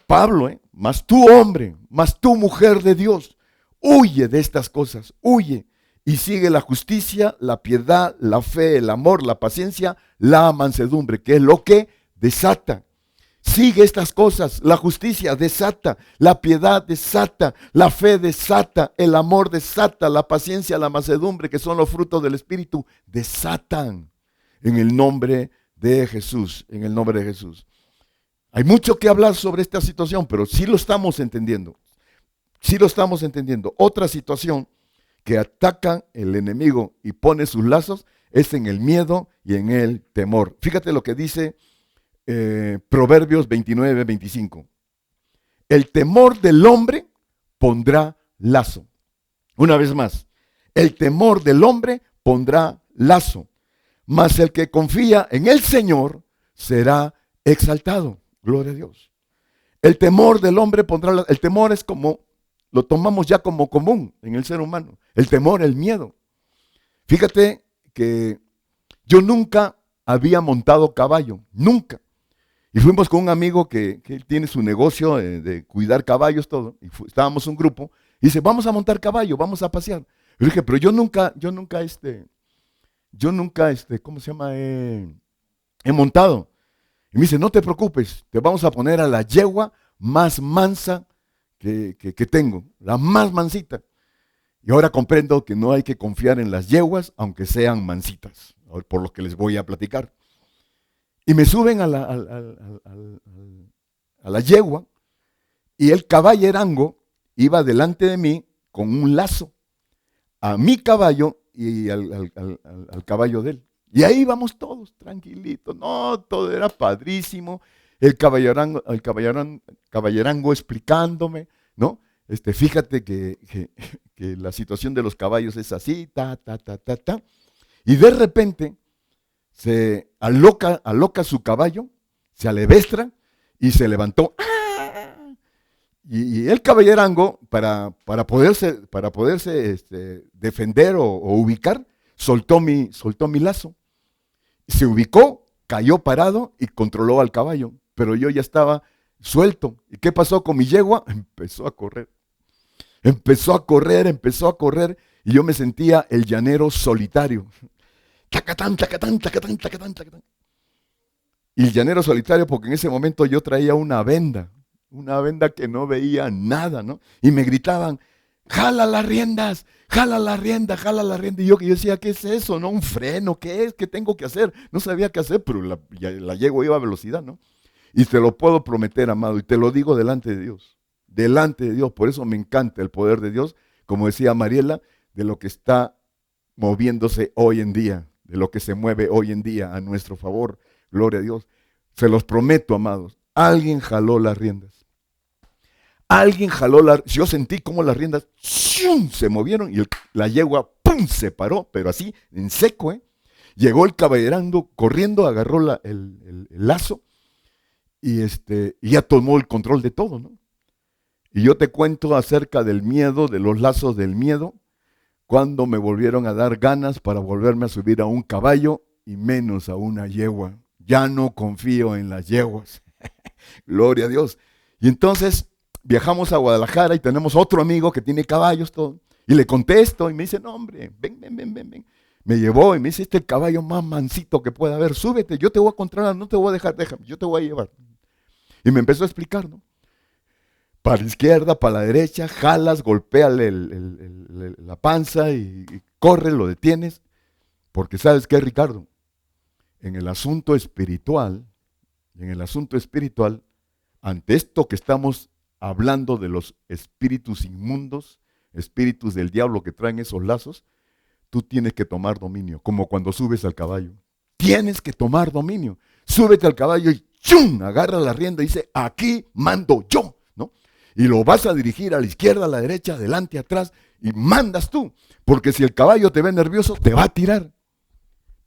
Pablo, mas tú, hombre, mas tú, mujer de Dios, huye de estas cosas, huye y sigue la justicia, la piedad, la fe, el amor, la paciencia, la mansedumbre, que es lo que desata. Sigue estas cosas, la justicia desata, la piedad desata, la fe desata, el amor desata, la paciencia, la mansedumbre, que son los frutos del Espíritu, desatan en el nombre de Jesús, en el nombre de Jesús. Hay mucho que hablar sobre esta situación, pero sí lo estamos entendiendo, sí lo estamos entendiendo. Otra situación que ataca el enemigo y pone sus lazos es en el miedo y en el temor. Fíjate lo que dice Proverbios 29:25. El temor del hombre pondrá lazo. Una vez más, el temor del hombre pondrá lazo, mas el que confía en el Señor será exaltado. Gloria a Dios. El temor del hombre pondrá lazo. El temor es como, lo tomamos ya como común en el ser humano. El temor, el miedo. Fíjate que yo nunca había montado caballo, nunca. Y fuimos con un amigo que tiene su negocio de cuidar caballos, todo. Y estábamos un grupo. Y dice, vamos a montar caballo, vamos a pasear. Yo dije, pero yo nunca, ¿cómo se llama? He montado. Y me dice, no te preocupes, te vamos a poner a la yegua más mansa que tengo, la más mansita. Y ahora comprendo que no hay que confiar en las yeguas, aunque sean mansitas, por lo que les voy a platicar. Y me suben a la yegua y el caballerango iba delante de mí con un lazo a mi caballo y al caballo de él. Y ahí vamos todos, tranquilitos. No, todo era padrísimo. El caballerango explicándome, ¿no? Fíjate que la situación de los caballos es así, ta. Y de repente se aloca su caballo, se alebestra y se levantó. Y el caballerango, para poderse defender o ubicar, soltó mi lazo. Se ubicó, cayó parado y controló al caballo. Pero yo ya estaba suelto. ¿Y qué pasó con mi yegua? Empezó a correr. Y yo me sentía el llanero solitario. Tacatán. Y el llanero solitario, porque en ese momento yo traía una venda que no veía nada, ¿no? Y me gritaban, jala las riendas. Y yo decía, ¿qué es eso? ¿No? ¿Un freno? ¿Qué es? ¿Qué tengo que hacer? No sabía qué hacer, pero la yegua iba a velocidad, ¿no? Y te lo puedo prometer, amado, y te lo digo delante de Dios. Por eso me encanta el poder de Dios, como decía Mariela, de lo que está moviéndose hoy en día, de lo que se mueve hoy en día a nuestro favor. Gloria a Dios. Se los prometo, amados. Alguien jaló las riendas. Yo sentí como las riendas ¡shum!, se movieron y la yegua ¡pum!, se paró, pero así, en seco. Llegó el caballerando corriendo, agarró el lazo y ya tomó el control de todo, ¿no? Y yo te cuento acerca del miedo, de los lazos del miedo, cuando me volvieron a dar ganas para volverme a subir a un caballo y menos a una yegua. Ya no confío en las yeguas. Gloria a Dios. Y entonces viajamos a Guadalajara y tenemos otro amigo que tiene caballos, todo. Y le contesto y me dice, no hombre, ven. Me llevó y me dice, este es el caballo más mansito que pueda haber, súbete, yo te voy a controlar, no te voy a dejar, déjame, yo te voy a llevar. Y me empezó a explicar, ¿no? Para la izquierda, para la derecha, jalas, golpéale la panza y corre, lo detienes. Porque ¿sabes qué, Ricardo? En el asunto espiritual, ante esto que estamos hablando de los espíritus inmundos, espíritus del diablo que traen esos lazos, tú tienes que tomar dominio, como cuando subes al caballo. Tienes que tomar dominio. Súbete al caballo y ¡chum!, agarra la rienda y dice, aquí mando yo, ¿no? Y lo vas a dirigir a la izquierda, a la derecha, adelante, atrás, y mandas tú. Porque si el caballo te ve nervioso, te va a tirar.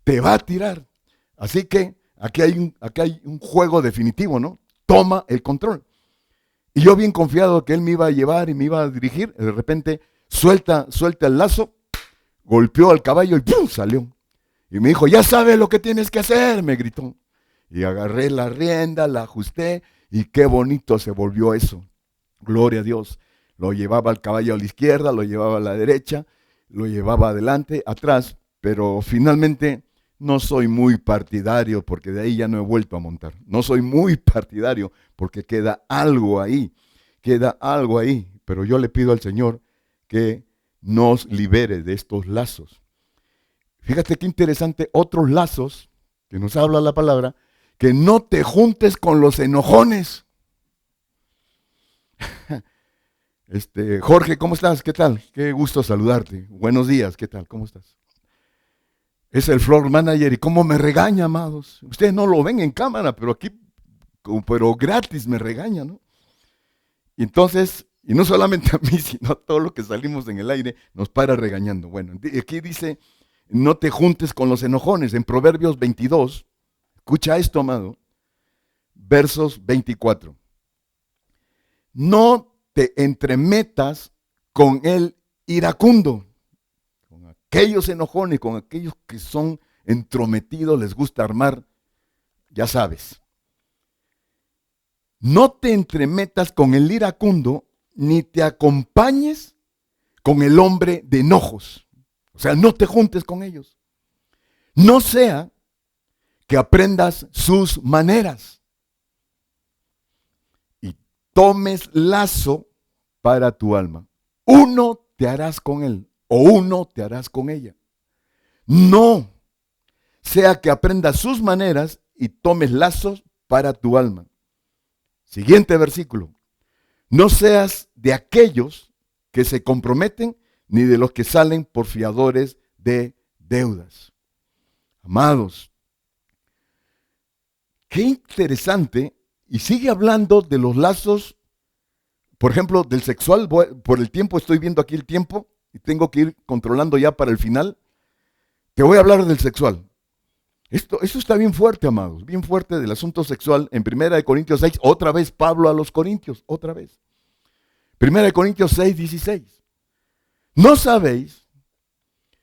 te va a tirar. Así que aquí hay un juego definitivo, ¿no? Toma el control. Y yo bien confiado que él me iba a llevar y me iba a dirigir, de repente suelta el lazo, golpeó al caballo y ¡pum! Salió. Y me dijo, ya sabes lo que tienes que hacer, me gritó. Y agarré la rienda, la ajusté y qué bonito se volvió eso. Gloria a Dios. Lo llevaba al caballo a la izquierda, lo llevaba a la derecha, lo llevaba adelante, atrás, pero finalmente no soy muy partidario porque de ahí ya no he vuelto a montar. No soy muy partidario porque queda algo ahí, pero yo le pido al Señor que nos libere de estos lazos. Fíjate qué interesante, otros lazos que nos habla la palabra, que no te juntes con los enojones. Jorge, ¿cómo estás? ¿Qué tal? Qué gusto saludarte. Buenos días, ¿qué tal? ¿Cómo estás? Es el floor manager y cómo me regaña, amados. Ustedes no lo ven en cámara, pero aquí, pero gratis me regaña, ¿no? Y entonces, y no solamente a mí, sino a todos los que salimos en el aire, nos para regañando. Bueno, aquí dice, no te juntes con los enojones. En Proverbios 22, escucha esto, amado, versos 24. No te entremetas con el iracundo, con aquellos enojones, con aquellos que son entrometidos, les gusta armar, ya sabes. No te entremetas con el iracundo, ni te acompañes con el hombre de enojos. O sea, no te juntes con ellos. No sea que aprendas sus maneras y tomes lazo para tu alma. Uno te harás con él o uno te harás con ella. No sea que aprendas sus maneras y tomes lazos para tu alma. Siguiente versículo. No seas de aquellos que se comprometen ni de los que salen por fiadores de deudas. Amados, qué interesante, y sigue hablando de los lazos, por ejemplo, del sexual. Por el tiempo, estoy viendo aquí el tiempo y tengo que ir controlando ya para el final. Te voy a hablar del sexual. Esto está bien fuerte, amados, bien fuerte del asunto sexual. En 1 Corintios 6, otra vez Pablo a los Corintios, otra vez. 1 Corintios 6, 16. ¿No sabéis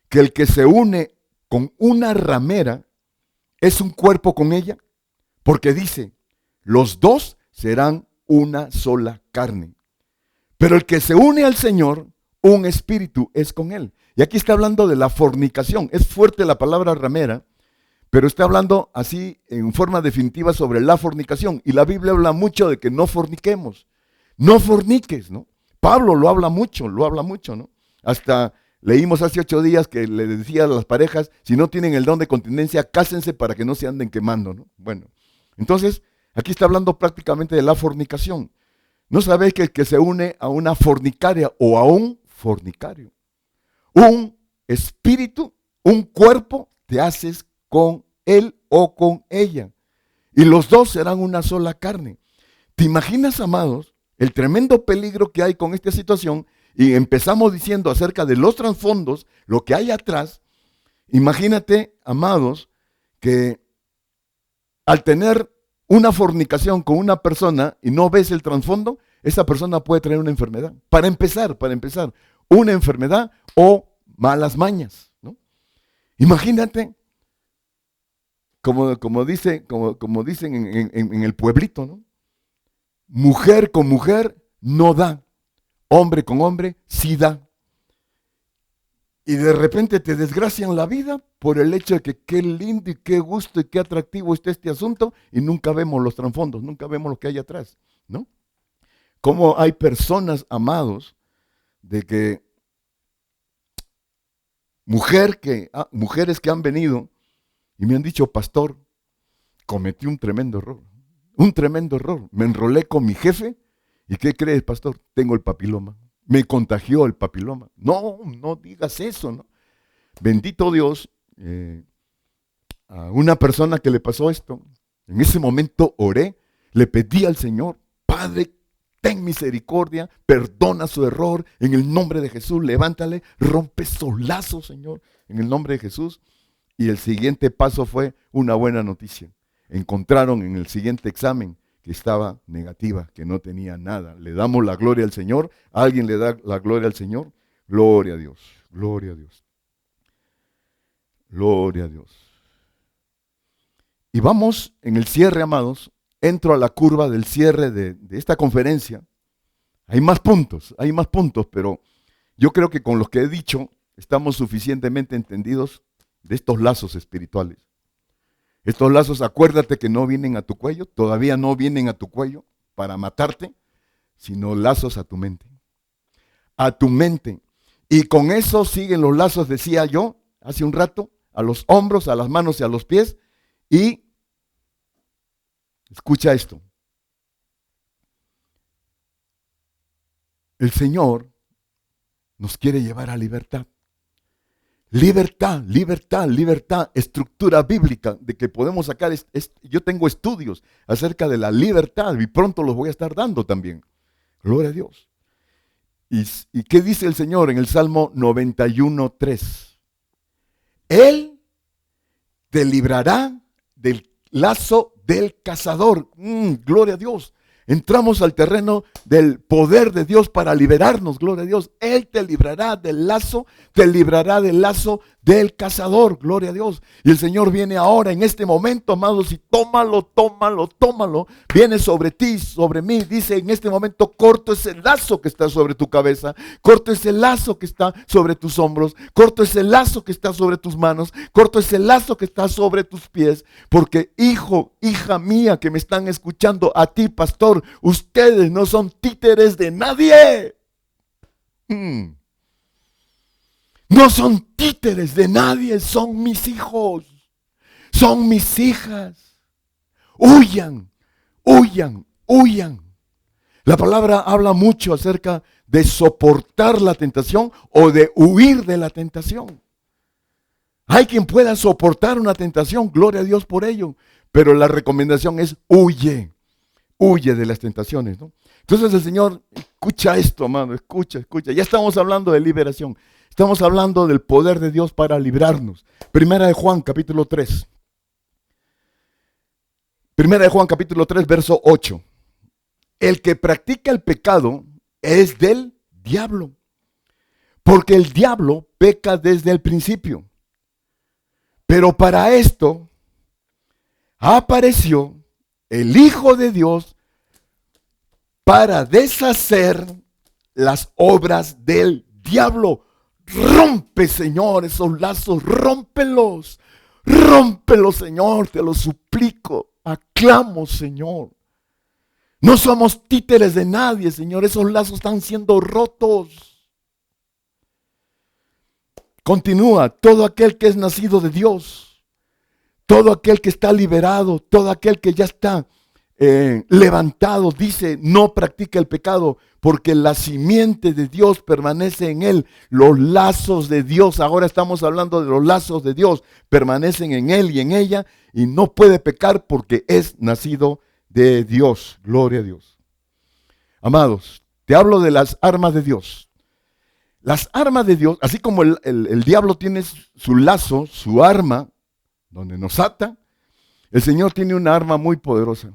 que el que se une con una ramera es un cuerpo con ella? Porque dice, los dos serán una sola carne. Pero el que se une al Señor, un espíritu es con él. Y aquí está hablando de la fornicación. Es fuerte la palabra ramera, pero está hablando así en forma definitiva sobre la fornicación. Y la Biblia habla mucho de que no forniquemos. No forniques, ¿no? Pablo lo habla mucho, ¿no? Hasta leímos hace 8 días que le decía a las parejas, si no tienen el don de continencia, cásense para que no se anden quemando, ¿no? Bueno, entonces, aquí está hablando prácticamente de la fornicación. ¿No sabéis que el que se une a una fornicaria o a un fornicario, un espíritu, un cuerpo, te haces con él o con ella? Y los dos serán una sola carne. ¿Te imaginas, amados, el tremendo peligro que hay con esta situación? Y empezamos diciendo acerca de los trasfondos, lo que hay atrás. Imagínate, amados, que al tener una fornicación con una persona y no ves el trasfondo, esa persona puede tener una enfermedad. Para empezar, una enfermedad o malas mañas, ¿no? Imagínate, como dicen en el pueblito, ¿no? Mujer con mujer no da, hombre con hombre sí da. Y de repente te desgracian la vida por el hecho de que qué lindo y qué gusto y qué atractivo está este asunto y nunca vemos los trasfondos, nunca vemos lo que hay atrás, ¿no? Cómo hay personas, amados, de que mujeres que han venido y me han dicho, pastor, cometí un tremendo error. Me enrolé con mi jefe y ¿qué crees, pastor? Tengo el papiloma. Me contagió el papiloma. No digas eso, ¿no? Bendito Dios, a una persona que le pasó esto, en ese momento oré, le pedí al Señor, Padre, ten misericordia, perdona su error, en el nombre de Jesús, levántale, rompe esos lazos, Señor, en el nombre de Jesús. Y el siguiente paso fue una buena noticia. Encontraron en el siguiente examen que estaba negativa, que no tenía nada. Le damos la gloria al Señor. ¿Alguien le da la gloria al Señor? Gloria a Dios, gloria a Dios, gloria a Dios. Y vamos en el cierre, amados. Entro a la curva del cierre de esta conferencia. Hay más puntos, pero yo creo que con los que he dicho estamos suficientemente entendidos de estos lazos espirituales. Estos lazos, acuérdate que no vienen a tu cuello, todavía no vienen a tu cuello para matarte, sino lazos a tu mente. A tu mente. Y con eso siguen los lazos, decía yo hace un rato, a los hombros, a las manos y a los pies. Y escucha esto. El Señor nos quiere llevar a libertad. Libertad, libertad, libertad, estructura bíblica de que podemos sacar. Yo tengo estudios acerca de la libertad y pronto los voy a estar dando también. Gloria a Dios. ¿Y qué dice el Señor en el Salmo 91:3? Él te librará del lazo del cazador. Gloria a Dios. Entramos al terreno del poder de Dios para liberarnos, gloria a Dios. Él te librará del lazo del cazador, gloria a Dios. Y el Señor viene ahora en este momento, amados, y tómalo. Viene sobre ti, sobre mí. Dice en este momento, corto es el lazo que está sobre tu cabeza, corto es el lazo que está sobre tus hombros, corto es el lazo que está sobre tus manos, corto es el lazo que está sobre tus pies. Porque hijo, hija mía que me están escuchando, a ti, pastor, ustedes no son títeres de nadie. No son títeres de nadie, son mis hijos, son mis hijas. Huyan. La palabra habla mucho acerca de soportar la tentación o de huir de la tentación. Hay quien pueda soportar una tentación, gloria a Dios por ello, pero la recomendación es huye de las tentaciones, ¿no? Entonces el Señor, escucha esto, amado, escucha. Ya estamos hablando de liberación. Estamos hablando del poder de Dios para librarnos. Primera de Juan, capítulo 3. Primera de Juan, capítulo 3, verso 8. El que practica el pecado es del diablo, porque el diablo peca desde el principio. Pero para esto apareció el Hijo de Dios para deshacer las obras del diablo. Rompe, Señor, esos lazos, rómpelos, Señor, te lo suplico, aclamo, Señor. No somos títeres de nadie, Señor, esos lazos están siendo rotos. Continúa, todo aquel que es nacido de Dios, todo aquel que está liberado, todo aquel que ya está levantado, dice, no practica el pecado, porque la simiente de Dios permanece en él. Los lazos de Dios, ahora estamos hablando de los lazos de Dios, permanecen en él y en ella, y no puede pecar porque es nacido de Dios. Gloria a Dios. Amados, te hablo de las armas de Dios. Las armas de Dios, así como el diablo tiene su lazo, su arma, donde nos ata, el Señor tiene una arma muy poderosa.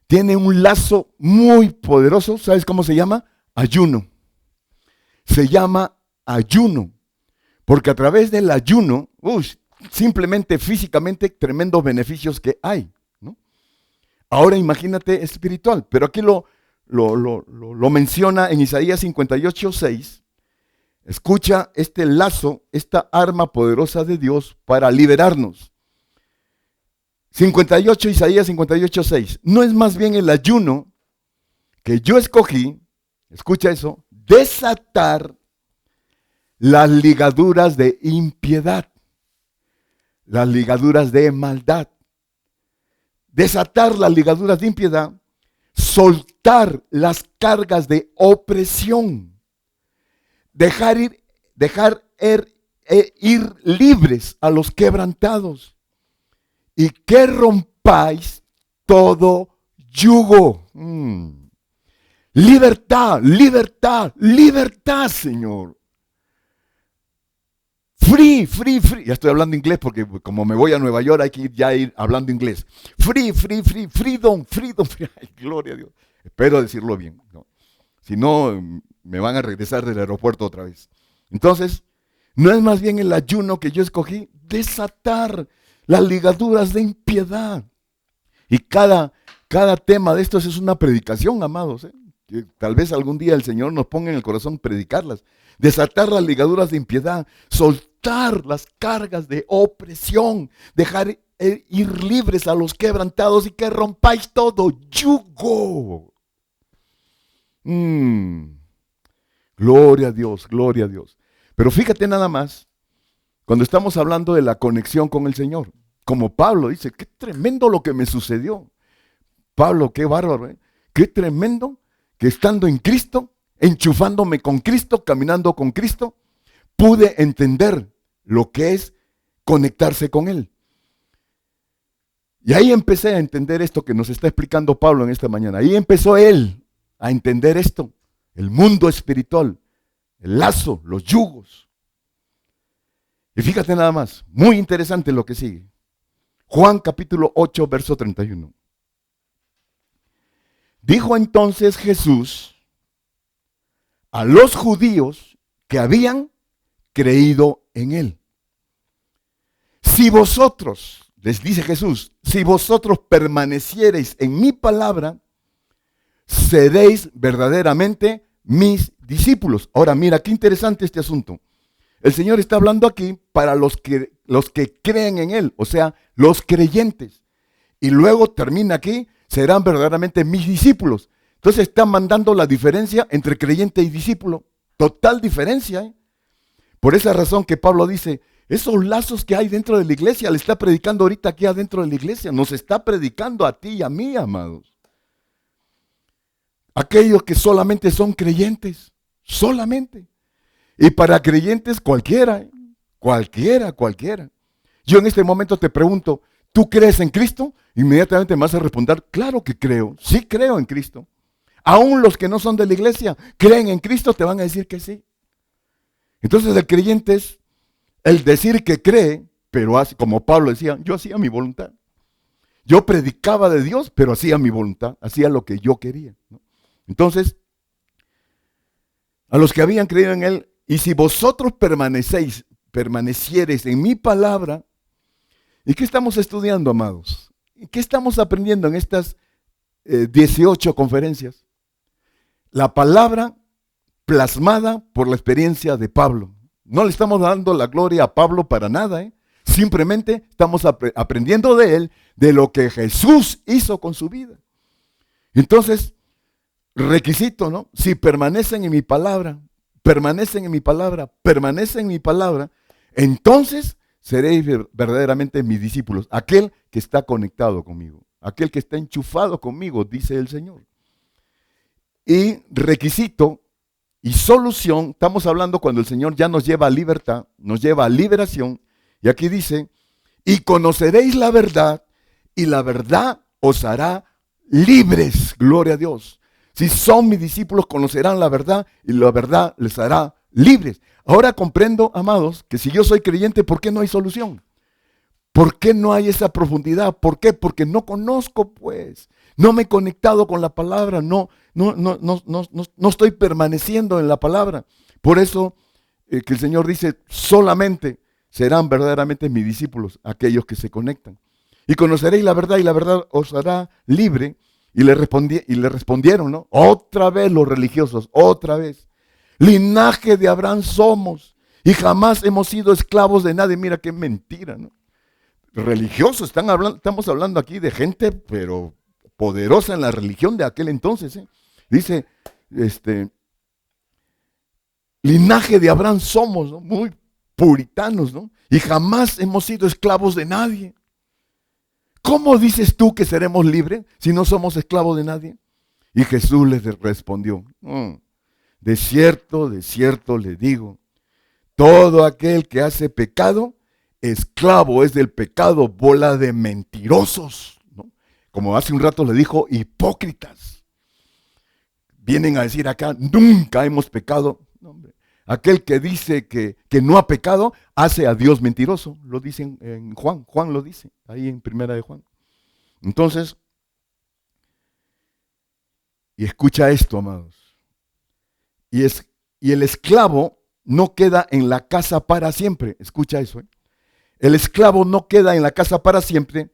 Tiene un lazo muy poderoso. ¿Sabes cómo se llama? Ayuno. Se llama ayuno. Porque a través del ayuno, simplemente físicamente, tremendos beneficios que hay, ¿no? Ahora imagínate espiritual. Pero aquí lo menciona en Isaías 58:6. Escucha este lazo, esta arma poderosa de Dios para liberarnos. Isaías 58:6. No es más bien el ayuno que yo escogí, escucha eso, desatar las ligaduras de impiedad, las ligaduras de maldad. Desatar las ligaduras de impiedad, soltar las cargas de opresión, dejar ir libres a los quebrantados, y que rompáis todo yugo. Libertad, Señor. Free, free, free. Ya estoy hablando inglés porque como me voy a Nueva York hay que ir hablando inglés. Free, free, free, freedom, freedom. Ay, gloria a Dios. Espero decirlo bien, ¿no? Si no, me van a regresar del aeropuerto otra vez. Entonces, ¿no es más bien el ayuno que yo escogí? Desatar las ligaduras de impiedad. Y cada tema de estos es una predicación, amados, ¿eh? Que tal vez algún día el Señor nos ponga en el corazón predicarlas. Desatar las ligaduras de impiedad, soltar las cargas de opresión, dejar ir libres a los quebrantados y que rompáis todo yugo. Gloria a Dios, gloria a Dios. Pero fíjate nada más, cuando estamos hablando de la conexión con el Señor, como Pablo dice, qué tremendo lo que me sucedió. Pablo, qué bárbaro, ¿eh? Qué tremendo que estando en Cristo, enchufándome con Cristo, caminando con Cristo, pude entender lo que es conectarse con Él. Y ahí empecé a entender esto que nos está explicando Pablo en esta mañana. Ahí empezó él a entender esto, el mundo espiritual, el lazo, los yugos. Y fíjate nada más, muy interesante lo que sigue. Juan capítulo 8, verso 31. Dijo entonces Jesús a los judíos que habían creído en él: si vosotros, les dice Jesús, si vosotros permaneciereis en mi palabra, seréis verdaderamente mis discípulos. Ahora mira, qué interesante este asunto. El Señor está hablando aquí para los que creen en Él, o sea, los creyentes. Y luego termina aquí, serán verdaderamente mis discípulos. Entonces está mandando la diferencia entre creyente y discípulo. Total diferencia, ¿eh? Por esa razón que Pablo dice, esos lazos que hay dentro de la iglesia, le está predicando ahorita aquí adentro de la iglesia, nos está predicando a ti y a mí, amados. Aquellos que solamente son creyentes, solamente. Y para creyentes cualquiera, ¿eh? Cualquiera. Yo en este momento te pregunto, ¿tú crees en Cristo? Inmediatamente me vas a responder, claro que creo, sí creo en Cristo. Aún los que no son de la iglesia, creen en Cristo, te van a decir que sí. Entonces el creyente es el decir que cree, pero así, como Pablo decía, yo hacía mi voluntad. Yo predicaba de Dios, pero hacía mi voluntad, hacía lo que yo quería, ¿no? Entonces, a los que habían creído en Él, y si vosotros permaneciereis en mi palabra. ¿Y qué estamos estudiando, amados? ¿Y qué estamos aprendiendo en estas 18 conferencias? La palabra plasmada por la experiencia de Pablo. No le estamos dando la gloria a Pablo para nada, ¿eh? Simplemente estamos aprendiendo de él, de lo que Jesús hizo con su vida. Entonces, requisito, ¿no? Si permanecen en mi palabra, entonces seréis verdaderamente mis discípulos. Aquel que está conectado conmigo, aquel que está enchufado conmigo, dice el Señor. Y requisito y solución, estamos hablando cuando el Señor ya nos lleva a libertad, nos lleva a liberación. Y aquí dice, y conoceréis la verdad, y la verdad os hará libres. Gloria a Dios. Si son mis discípulos, conocerán la verdad, y la verdad les hará libres. Ahora comprendo, amados, que si yo soy creyente, ¿por qué no hay solución? ¿Por qué no hay esa profundidad? ¿Por qué? Porque no conozco, pues. No me he conectado con la palabra, no estoy permaneciendo en la palabra. Por eso que el Señor dice, solamente serán verdaderamente mis discípulos, aquellos que se conectan. Y conoceréis la verdad y la verdad os hará libre. Y le respondieron, ¿no? Otra vez los religiosos, otra vez. Linaje de Abraham somos y jamás hemos sido esclavos de nadie. Mira qué mentira, ¿no? Religiosos, estamos hablando aquí de gente, pero poderosa en la religión de aquel entonces, ¿eh? Dice, linaje de Abraham somos, ¿no? Muy puritanos, ¿no? Y jamás hemos sido esclavos de nadie. ¿Cómo dices tú que seremos libres si no somos esclavos de nadie? Y Jesús les respondió, de cierto le digo, todo aquel que hace pecado, esclavo es del pecado, bola de mentirosos, ¿no? Como hace un rato le dijo, hipócritas. Vienen a decir acá, nunca hemos pecado. No, hombre. Aquel que dice que no ha pecado, hace a Dios mentiroso. Lo dice en Juan. Juan lo dice, ahí en Primera de Juan. Entonces, y escucha esto, amados. Y el esclavo no queda en la casa para siempre. Escucha eso. El esclavo no queda en la casa para siempre,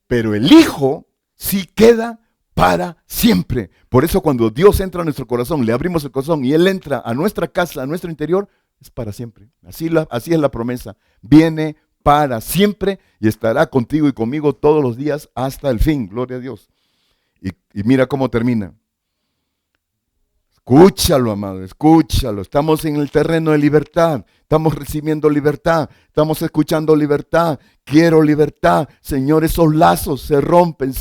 pero el hijo sí queda para siempre. Por eso cuando Dios entra a nuestro corazón, le abrimos el corazón y Él entra a nuestra casa, a nuestro interior, es para siempre. Así es la promesa. Viene para siempre y estará contigo y conmigo todos los días hasta el fin. Gloria a Dios. Y mira cómo termina. Escúchalo, amado, escúchalo. Estamos en el terreno de libertad. Estamos recibiendo libertad. Estamos escuchando libertad. Quiero libertad. Señor, esos lazos se rompen,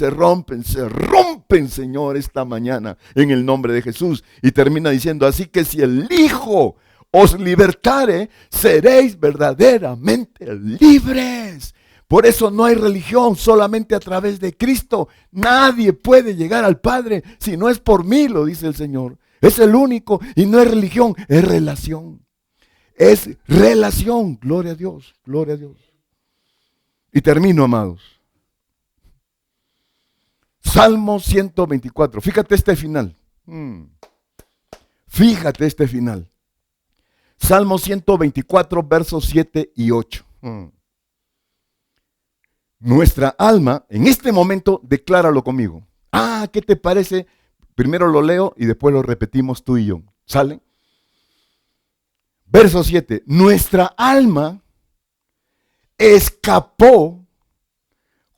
Señor, esta mañana en el nombre de Jesús. Y termina diciendo, así que si el Hijo os libertare, seréis verdaderamente libres. Por eso no hay religión, solamente a través de Cristo. Nadie puede llegar al Padre si no es por mí, lo dice el Señor. Es el único, y no es religión, es relación. Es relación, gloria a Dios, gloria a Dios. Y termino, amados. Salmo 124, fíjate este final. Fíjate este final. Salmo 124, versos 7 y 8. Nuestra alma, en este momento, decláralo conmigo. ¿Qué te parece? Primero lo leo y después lo repetimos tú y yo. ¿Sale? Verso 7. Nuestra alma escapó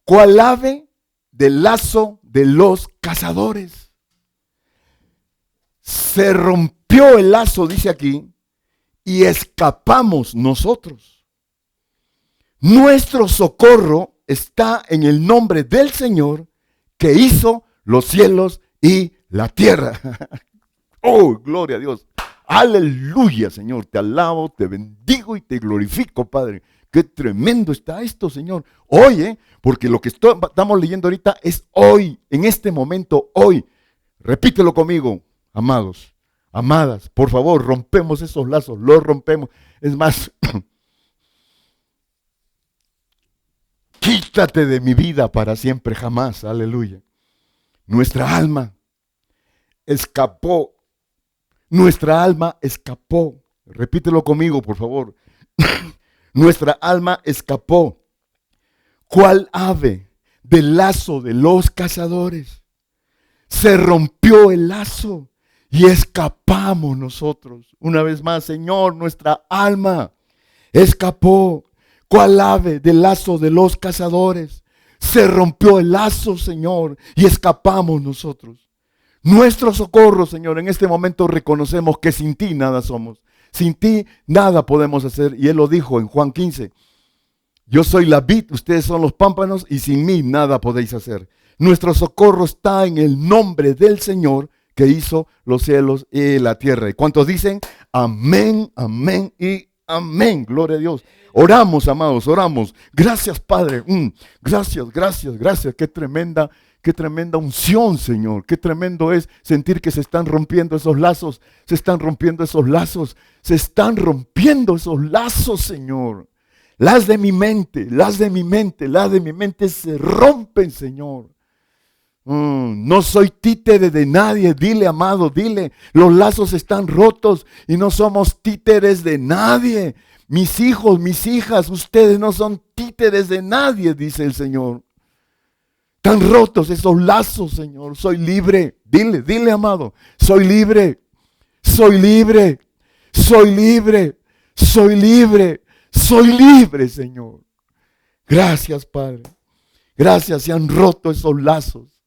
cual ave del lazo de los cazadores. Se rompió el lazo, dice aquí, y escapamos nosotros. Nuestro socorro está en el nombre del Señor que hizo los cielos y la tierra. Oh, gloria a Dios. Aleluya, Señor. Te alabo, te bendigo y te glorifico, Padre. Qué tremendo está esto, Señor. Hoy, porque lo que estamos leyendo ahorita es hoy, en este momento, hoy. Repítelo conmigo, amados, amadas. Por favor, rompemos esos lazos, los rompemos. Es más, quítate de mi vida para siempre, jamás. Aleluya. Nuestra alma escapó. Nuestra alma escapó. Repítelo conmigo, por favor. Nuestra alma escapó. ¿Cuál ave del lazo de los cazadores? Se rompió el lazo y escapamos nosotros. Una vez más, Señor, nuestra alma escapó. ¿Cuál ave del lazo de los cazadores? Se rompió el lazo, Señor, y escapamos nosotros. Nuestro socorro, Señor, en este momento reconocemos que sin ti nada somos. Sin ti nada podemos hacer. Y Él lo dijo en Juan 15. Yo soy la vid, ustedes son los pámpanos y sin mí nada podéis hacer. Nuestro socorro está en el nombre del Señor que hizo los cielos y la tierra. ¿Y cuántos dicen? Amén, amén y amén. Gloria a Dios. Oramos, amados, oramos. Gracias, Padre. Gracias, gracias, gracias. Qué tremenda unción, Señor. Qué tremendo es sentir que se están rompiendo esos lazos. Se están rompiendo esos lazos. Se están rompiendo esos lazos, Señor. Las de mi mente se rompen, Señor. No soy títere de nadie. Dile, amado, dile. Los lazos están rotos y no somos títeres de nadie. Mis hijos, mis hijas, ustedes no son títeres de nadie, dice el Señor. Están rotos esos lazos, Señor. Soy libre. Dile, amado. Soy libre. Soy libre. Soy libre. Soy libre. Soy libre, Señor. Gracias, Padre. Gracias, se han roto esos lazos.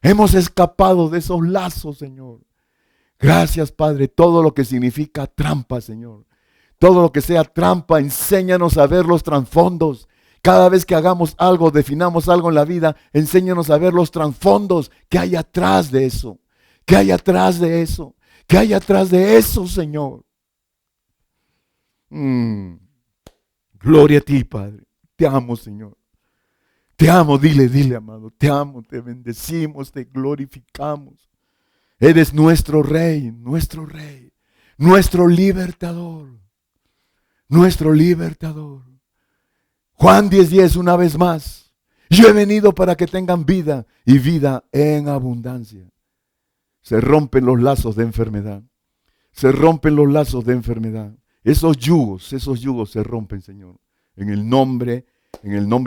Hemos escapado de esos lazos, Señor. Gracias, Padre. Todo lo que significa trampa, Señor. Todo lo que sea trampa, enséñanos a ver los trasfondos. Cada vez que hagamos algo, definamos algo en la vida, enséñanos a ver los trasfondos. ¿Qué hay atrás de eso? ¿Qué hay atrás de eso? ¿Qué hay atrás de eso, Señor? Gloria a ti, Padre. Te amo, Señor. Te amo, dile, amado. Te amo, te bendecimos, te glorificamos. Eres nuestro Rey, nuestro Rey. nuestro libertador, nuestro libertador. Juan 10:10 una vez más. Yo he venido para que tengan vida y vida en abundancia. Se rompen los lazos de enfermedad. Se rompen los lazos de enfermedad. Esos yugos se rompen, Señor. En el nombre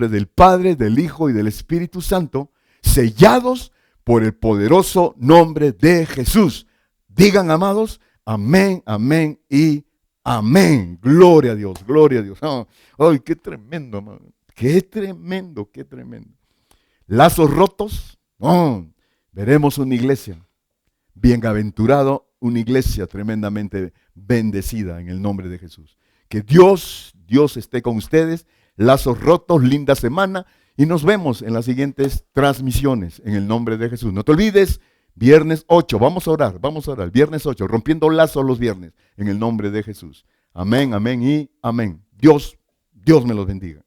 del Padre, del Hijo y del Espíritu Santo, sellados por el poderoso nombre de Jesús. Digan, amados, amén, amén y amén. Gloria a Dios, gloria a Dios. Ay, qué tremendo, amado. Qué tremendo, qué tremendo. Lazos rotos. Veremos una iglesia. Bienaventurado, una iglesia tremendamente bendecida en el nombre de Jesús. Que Dios esté con ustedes. Lazos rotos, linda semana. Y nos vemos en las siguientes transmisiones en el nombre de Jesús. No te olvides, viernes 8, vamos a orar. Viernes 8, rompiendo lazos los viernes en el nombre de Jesús. Amén, amén y amén. Dios me los bendiga.